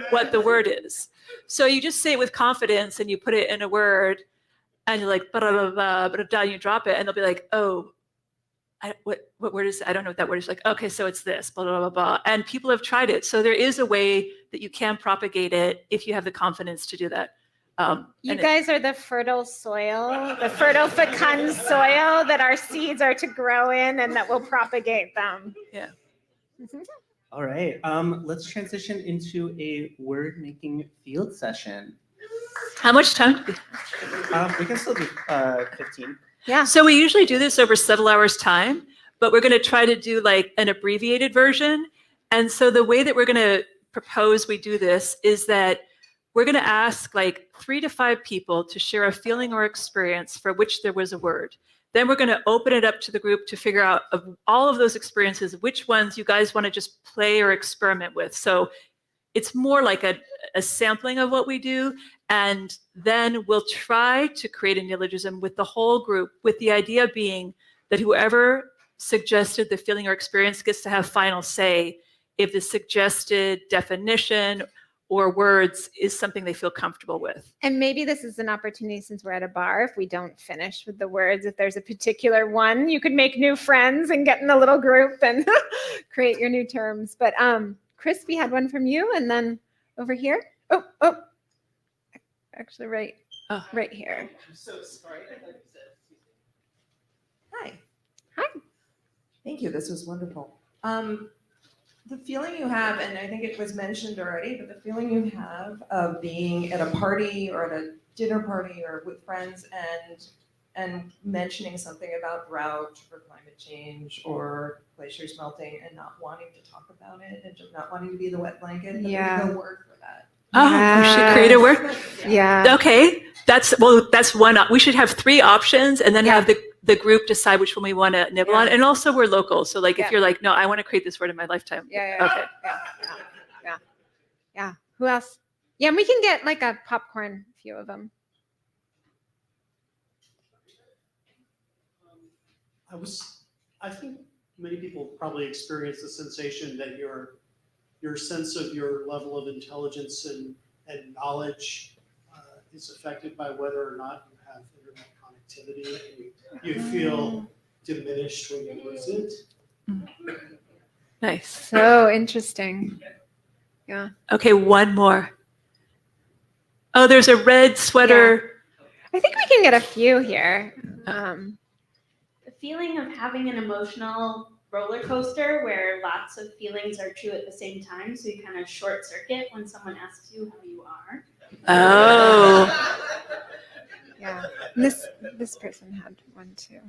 what the word is. So you just say it with confidence and you put it in a word and you're like, blah, blah, blah, blah, blah, you drop it and they'll be like, oh, what word is it? I don't know what that word is. Like, okay, so it's this, blah, blah, blah, blah. And people have tried it. So there is a way that you can propagate it if you have the confidence to do that. You guys are the fertile soil, the fertile fecund soil that our seeds are to grow in and that will propagate them. Yeah. All right, let's transition into a word-making field session. How much time? We can still do 15. Yeah. So we usually do this over several hours time, but we're going to try to do like an abbreviated version. And so the way that we're going to propose we do this is that we're going to ask like 3 to 5 people to share a feeling or experience for which there was a word. Then we're going to open it up to the group to figure out of all of those experiences, which ones you guys want to just play or experiment with. So it's more like a sampling of what we do. And then we'll try to create a neologism with the whole group, with the idea being that whoever suggested the feeling or experience gets to have final say if the suggested definition or words is something they feel comfortable with. And maybe this is an opportunity, since we're at a bar, if we don't finish with the words, if there's a particular one, you could make new friends and get in a little group and create your new terms. But Chris, we had one from you, and then over here. Oh, actually right here. I'm so sorry. Hi. Thank you. This was wonderful. The feeling you have, and I think it was mentioned already, but the feeling you have of being at a party or at a dinner party or with friends and mentioning something about drought or climate change or glaciers melting and not wanting to talk about it and just not wanting to be the wet blanket. Yeah. There's no word for that. Oh, we should create a word. Yeah. Okay, that's one. We should have 3 options and then have the group decide which one we want to nibble on. And also we're local. So like if you're like, no, I want to create this word in my lifetime. Okay. Yeah. Who else? Yeah, and we can get like a popcorn few of them. I think many people probably experience the sensation that your sense of your level of intelligence and knowledge is affected by whether or not you have internet connectivity. And you feel diminished when you lose it. Nice. So interesting. Yeah. Okay, one more. Oh, there's a red sweater. I think we can get a few here. The feeling of having an emotional roller coaster where lots of feelings are true at the same time. So you kind of short circuit when someone asks you how you are. Oh. Yeah. This person had one too.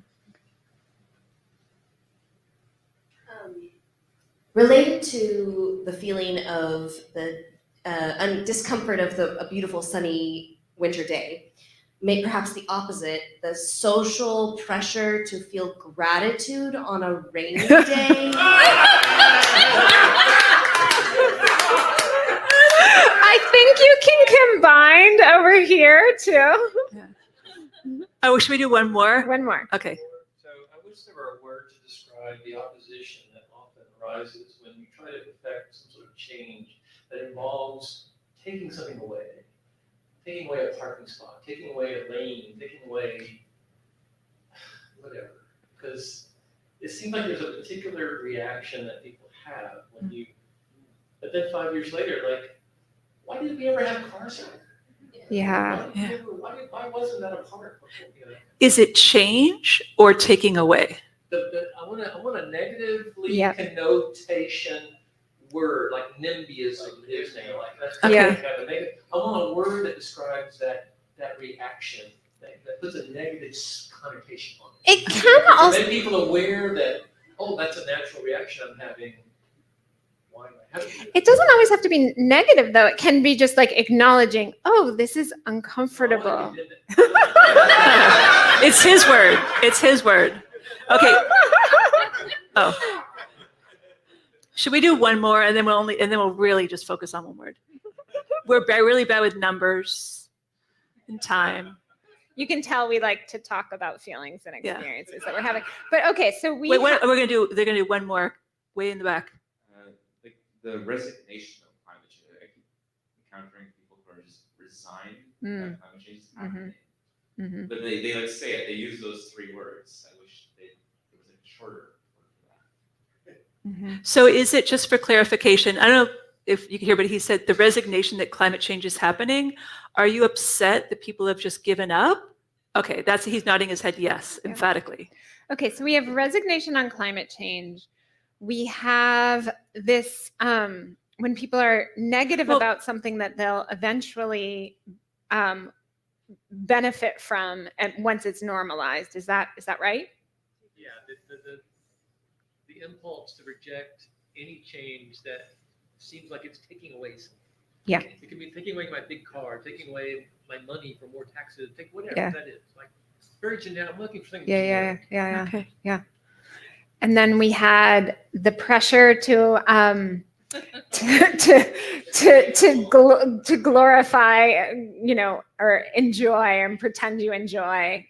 Related to the feeling of the discomfort of a beautiful sunny winter day, perhaps the opposite, the social pressure to feel gratitude on a rainy day. I think you can combine over here too. Oh, should we do one more? One more. Okay. So I wish there were a word to describe the opposition that often arises when you try to effect some sort of change that involves taking something away. Taking away a parking spot, taking away a lane, taking away whatever. Because it seems like there's a particular reaction that people have when you, but then 5 years later, like, why did we ever have cars out there? Yeah. Why wasn't that a part? You know? Is it change or taking away? I want a negatively Yep. connotation word, like NIMBYism is now. Like that's Okay. Yeah. kind of negative. I want a word that describes that reaction, that puts a negative connotation on it. It can To also make people aware that, oh, that's a natural reaction I'm having. Why am I having it? It doesn't always have to be negative, though. It can be just like acknowledging, oh, this is uncomfortable. Oh, I did it. It's his word. It's his word. Okay. Oh. Should we do one more and then we'll really just focus on one word? We're really bad with numbers and time. You can tell we like to talk about feelings and Yeah. experiences that we're having. But okay, so we Wait, what we're gonna do? They're gonna do one more, way in the back. Like the resignation of climate change. I keep encountering people who are just resigned that climate change is happening. Mhm. But they like say it. They use those three words. I wish there was a shorter word for that. So is it, just for clarification, I don't know if you can hear, but he said the resignation that climate change is happening. Are you upset that people have just given up? Okay, he's nodding his head yes, Yeah. emphatically. Okay, so we have resignation on climate change. We have this when people are negative Well- about something that they'll eventually benefit from, and once it's normalized. Is that right? Yeah, the impulse to reject any change that seems like it's taking away something. Yeah. It can be taking away my big car, taking away my money for more taxes, take whatever Yeah. that is. Like very generic. I'm looking for something. Yeah. generic. Okay. And then we had the pressure to glorify, or enjoy and pretend you enjoy,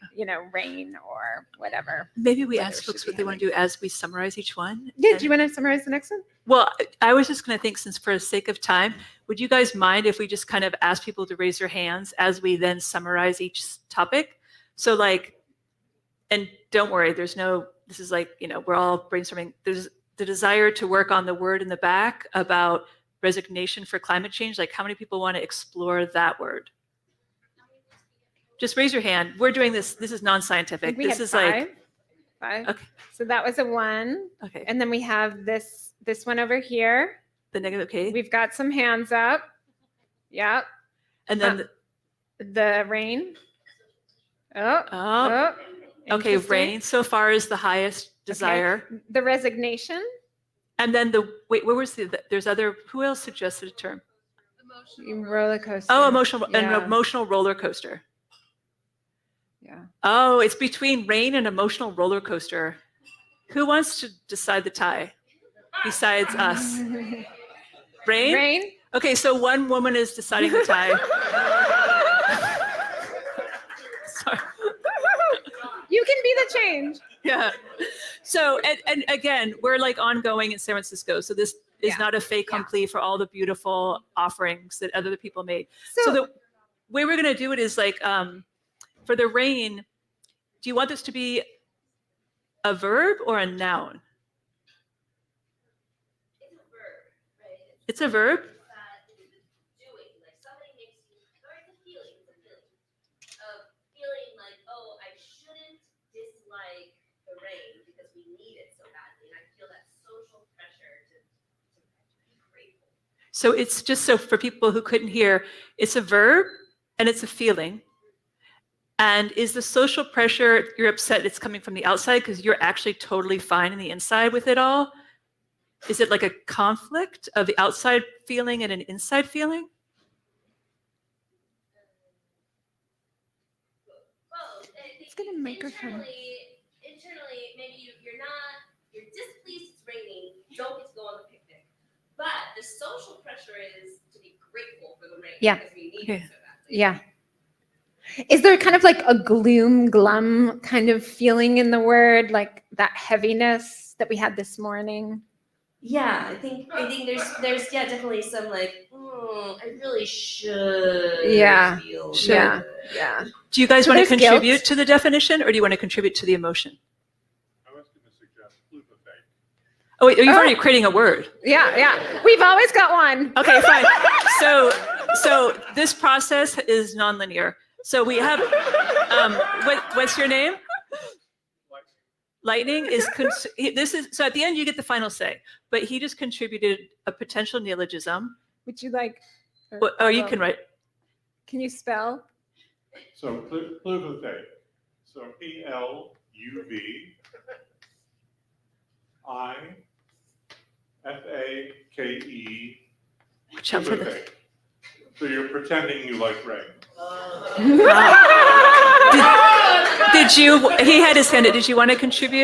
rain or whatever. Maybe we Weather ask folks should be what they want to do as we summarize each one. Yeah. And- Do you want to summarize the next one? Well, I was just going to think, since for the sake of time, would you guys mind if we just kind of ask people to raise their hands as we then summarize each topic? So and don't worry, this is like, we're all brainstorming. There's the desire to work on the word in the back about resignation for climate change. Like, how many people want to explore that word? Just raise your hand. We're doing this. This is non-scientific. We This had is like, five. Okay. So that was a 1. okay, And then we have this one over here. the negative, okay. We've got some hands up. Yep. And then, The rain. oh, okay, Interesting. rain so far is the highest desire. The resignation. And then wait, where was there's other, who else suggested a term? Roller coaster. Oh, an Yeah. emotional roller coaster. Yeah. Oh, it's between rain and emotional roller coaster. Who wants to decide the tie besides us? Rain? Rain. Okay, so one woman is deciding the tie. Sorry. You can be the change. Yeah. So, and again, we're like ongoing in San Francisco. So this is Yeah. not a fait Yeah. accompli for all the beautiful offerings that other people made. So, So the way we're going to do it is like, for the rain, do you want this to be a verb or a noun? It's a verb, right? It's a verb? Doing, like somebody makes you, or it's a feeling of feeling like, oh, I shouldn't dislike the rain because we need it so badly, and I feel So it's just so for people who couldn't hear, it's a verb and it's a feeling. And is the social pressure, you're upset it's coming from the outside because you're actually totally fine in the inside with it all? Is it like a conflict of the outside feeling and an inside feeling? Well, Let's get a microphone. Internally, maybe you're displeased it's raining, you don't get to go on the picnic. But the social pressure is to be grateful for the rain Yeah. because we need Yeah. it so badly. Yeah. Is there kind of like a gloom, glum kind of feeling in the word, like that heaviness that we had this morning? Yeah, I think there's definitely some like, I really should Yeah. feel Should. Yeah. good. Yeah. Do you guys So want to there's contribute guilt. to the definition or do you want to contribute to the emotion? I was going to suggest plurify. Oh, wait, you're Oh. already creating a word. Yeah. Yeah. We've always got one. Okay, fine. So this process is nonlinear. So we have, what's your name? Lightning is, so at the end you get the final say, but he just contributed a potential neologism. Would you like? Or you can write. Can you spell? So plurify. So PLUVIFAKE. Watch out for this. Plurify. So you're pretending you like rain. Did you, he had his hand up, did you want to contribute?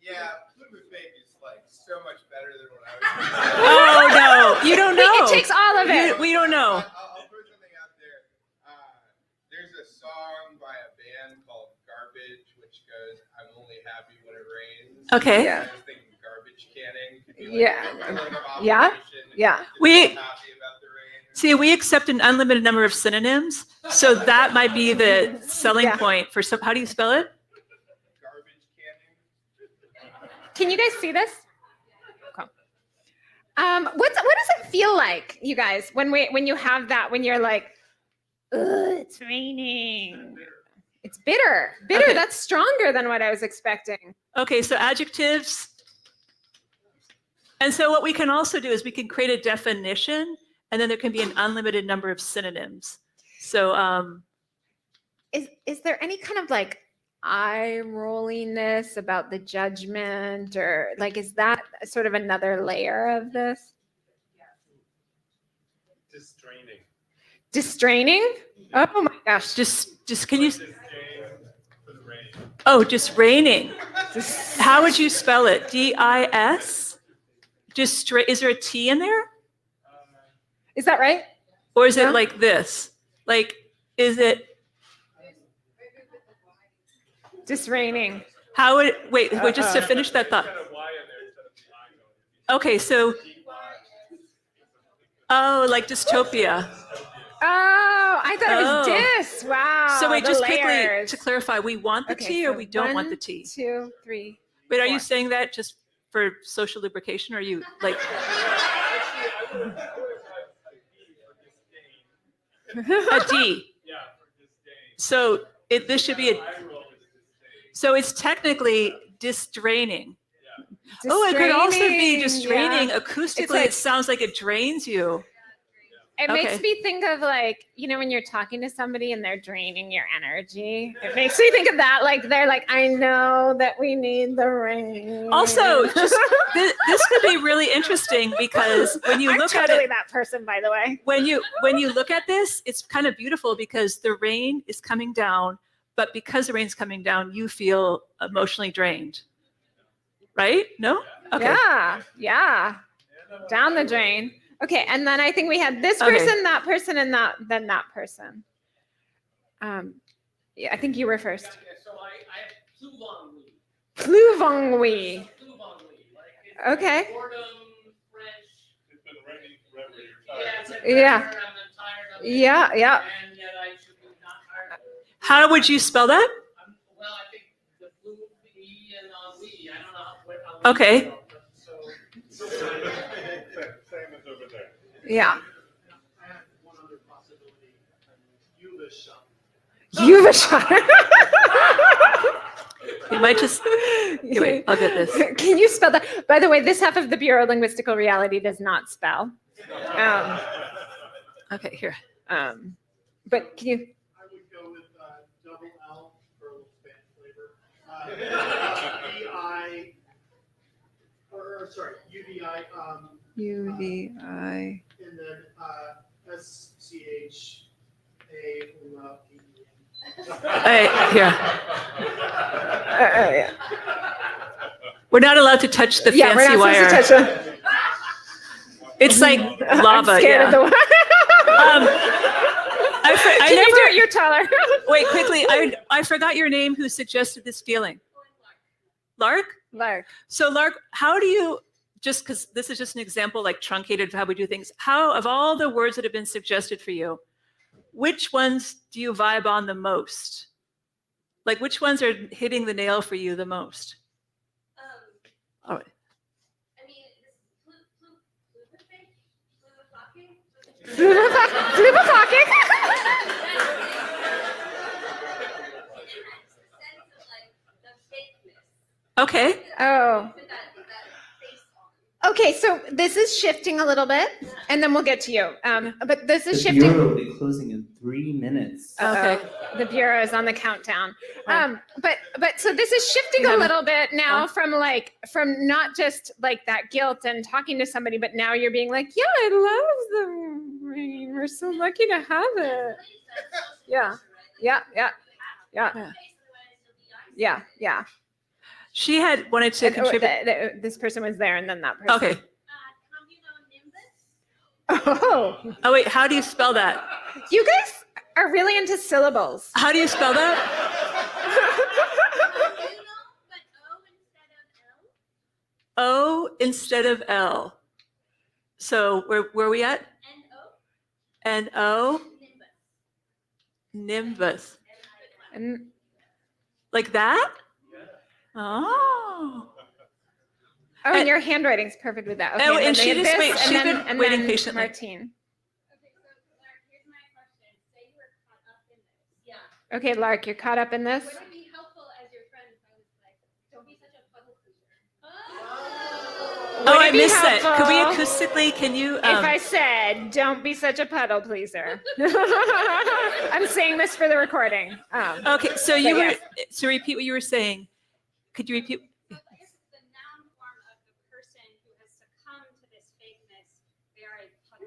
Yeah, plurify is like so much better than what I was Oh, no, you don't know. It takes all of it. We don't know. I'll put something out there. There's a song by a band called Garbage, which goes, "I'm only happy when it rains." Okay. Yeah. I was thinking garbage canning. Could be like Yeah. a feeling of Yeah. obligation and Yeah. just We- happy about the rain. See, we accept an unlimited number of synonyms, so that might be the selling Yeah. point for some, how do you spell it? Garbage canning. Can you guys see this? Okay. What does it feel like, you guys, when you have that, when you're like, ugh, it's raining. It's bitter. Bitter, Okay. that's stronger than what I was expecting. Okay, so adjectives. And so what we can also do is we can create a definition, and then there can be an unlimited number of synonyms. So, Is there any kind of like eye rollingness about the judgment, or like, is that sort of another layer of this? Distraining. Distraining? Oh my gosh. just can you, Disdain for the rain. oh, just raining. How would you spell it? D-I-S? Just is there a T in there? Is that right? Or is No? it like this? Like, is it, Distraining. how would, wait, just to finish that thought. Got a Y in there instead of the I going. Okay, so, oh, like dystopia. Oh, I thought it was Oh. dis. Wow. So wait, the just layers. quickly to clarify, we want the Okay, T or so we don't want the 1, T? 2, 3. Wait, are you 4. saying that just for social lubrication? Or are you like, a D? Yeah, for disdain. So this should be a, I roll is disdain. so it's technically distraining. Oh, it could also be distraining. Yeah. Acoustically, like- it sounds like it drains you. It Okay. makes me think of like, you know, when you're talking to somebody and they're draining your energy. It makes me think of that. Like, they're like, I know that we need the rain. Also, just this could be really interesting because when you I'm look totally at it, that person, by the way. when you look at this, it's kind of beautiful because the rain is coming down, but because the rain's coming down, you feel emotionally drained. Right? No? Okay. Yeah. Yeah. Down the drain. Okay. And then I think we had this Okay. person, that person, and then that person. Yeah, I think you were first. Yeah, so I have pluvongli. Pluvongli. Pluvongli. Like it's Okay. boredom, French. It's been raining forever. You're Yeah, tired. it's like Yeah. I'm tired of it. Yeah, yeah. And yet I should be not tired of it. How would you spell that? Well, I think the flu, the E and we, I don't know how. Okay. So, Same as over there. Yeah. I have one other possibility. Yuvasha. Yuvasha. You might just, Wait, I'll get this. Can you spell that? By the way, this half of the Bureau of Linguistical Reality does not spell. Okay, here. But can you? I would go with double L for a little Spanish flavor. VI, or sorry, UVI, UVI. and then SCHA. Hey, here. Yeah. We're not allowed to touch the Yeah, we're fancy not wire. supposed to touch it. It's like lava. I'm scared of the wire. I Can you never. do it? You're taller. Wait, quickly. I forgot your name. Who suggested this feeling? Lark. Lark. So Lark, how do you? Just because this is just an example, like truncated of how we do things. How of all the words that have been suggested for you, which ones do you vibe on the most? Like which ones are hitting the nail for you the most? All right. I mean, Okay. Oh. Okay, so this is shifting a little bit, and then we'll get to you. But this is The shifting. Bureau will be closing in 3 minutes. Okay. The Bureau is on the countdown. But so this is shifting You a have little bit now from not just like that guilt and talking to somebody, but now you're being like, yeah, I love the rain. We're so lucky to have it. Yeah. She had wanted to contribute. This person was there, and then that person. Okay. Oh, Oh wait, how do you spell that? you guys are really into syllables. How do you spell that? O instead of L. So where are we at? N-O. Nimbus. And Like that? Oh. and your handwriting's perfect with that. Okay, Oh, and then she they just have wait. this, She's and been then, and waiting then patiently. Martine. Okay, Lark, you're caught up in this. Would it be helpful as your friend if I was like, don't be such a puddle pleaser? Oh, Would I it be missed that. Could we helpful acoustically? Can you? if I said, "Don't be such a puddle pleaser"? I'm saying this for the recording. Okay, so you But were yes. to repeat what you were saying. Could you repeat? I guess it's the noun form of the person who has succumbed to this fakeness. They are a puddle.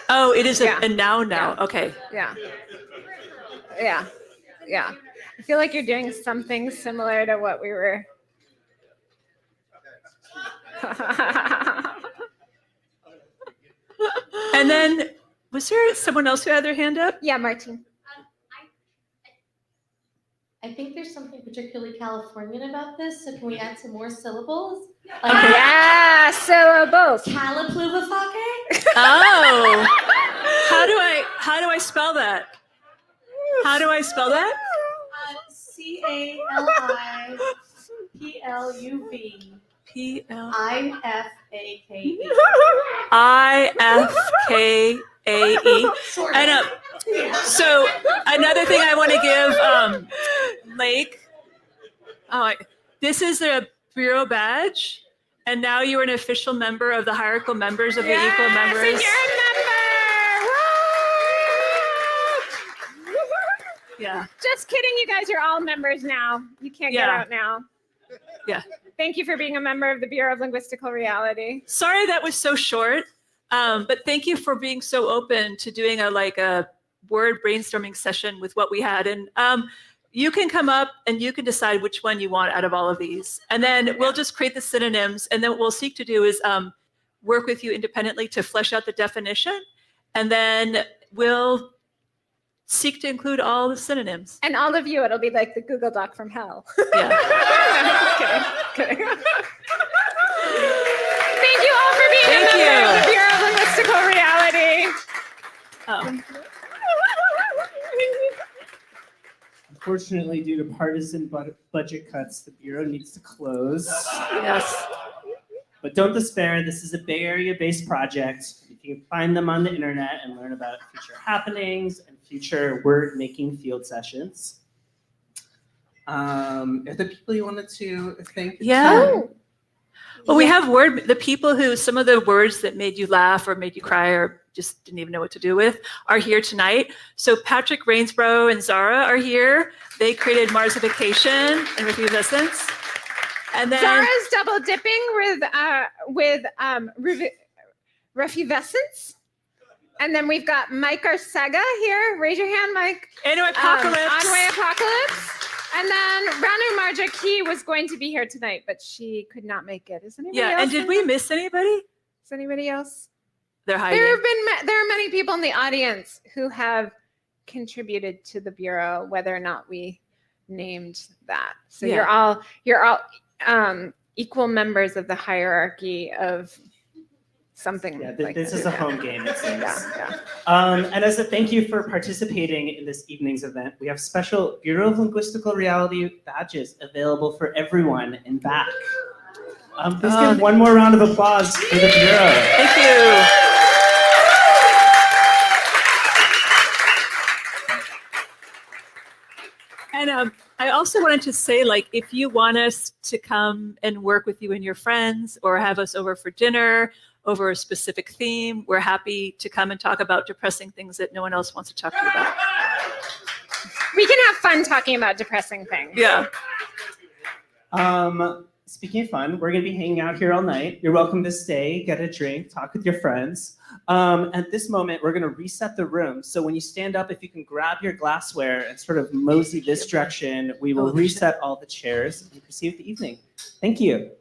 Oh, it is Yeah. a noun now. Okay. Yeah. I feel like you're doing something similar to what we were. And then was there someone else who had their hand up? Yeah, Martine. I think there's something particularly Californian about this, so can we add some more syllables? Yeah, syllables. Calipluvafake? Oh. How do I spell that? How do I spell that? CALIPLUV. P-L. IFAKE. I-F-K-A-E. Sort of. And so another thing I want to give Lake. This is the Bureau badge, and now you're an official member of the hierarchical members of the equal members. Yes, you're a member. Woo! Yeah. Just kidding, you guys. You're all members now. You can't get Yeah. out now. Yeah. Thank you for being a member of the Bureau of Linguistical Reality. Sorry that was so short, but thank you for being so open to doing a word brainstorming session with what we had. And you can come up and you can decide which one you want out of all of these. And then we'll just create the synonyms. And then what we'll seek to do is work with you independently to flesh out the definition. And then we'll seek to include all the synonyms. And all of you, it'll be like the Google Doc from hell. Yeah. Kidding. Thank you all for being a member of the Bureau of Linguistical Reality. Unfortunately, due to partisan budget cuts, the Bureau needs to close. Yes. But don't despair, this is a Bay Area-based project. You can find them on the internet and learn about future happenings and future word-making field sessions. Are there people you wanted to thank? Yeah. Oh, Well, we have the people who, some of the words that made you laugh or made you cry or just didn't even know what to do with are here tonight. So Patrick Rainsborough and Zara are here. They created Marsification and Refusescence. And then Zara's double dipping with Refusescence. And then we've got Mike Arcega here. Raise your hand, Mike. Anyway, Apocalypse. Anway Apocalypse. And then Ranu Marjaki was going to be here tonight, but she could not make it. Is anybody else? Yeah, and did we miss anybody? Is anybody else? They're hiding. There are many people in the audience who have contributed to the Bureau, whether or not we named that. So Yeah. you're all equal members of the hierarchy of something. Yeah, like this this. is a home game, it seems. Yeah. And as a thank you for participating in this evening's event, we have special Bureau of Linguistical Reality badges available for everyone in back. Please give one more round of applause for the Bureau. Thank you. And I also wanted to say, like, if you want us to come and work with you and your friends or have us over for dinner over a specific theme, we're happy to come and talk about depressing things that no one else wants to talk to you about. We can have fun talking about depressing things. Yeah. Speaking of fun, we're going to be hanging out here all night. You're welcome to stay, get a drink, talk with your friends. At this moment, we're going to reset the room. So when you stand up, if you can grab your glassware and sort of mosey this direction, we will reset all the chairs and proceed with the evening. Thank you.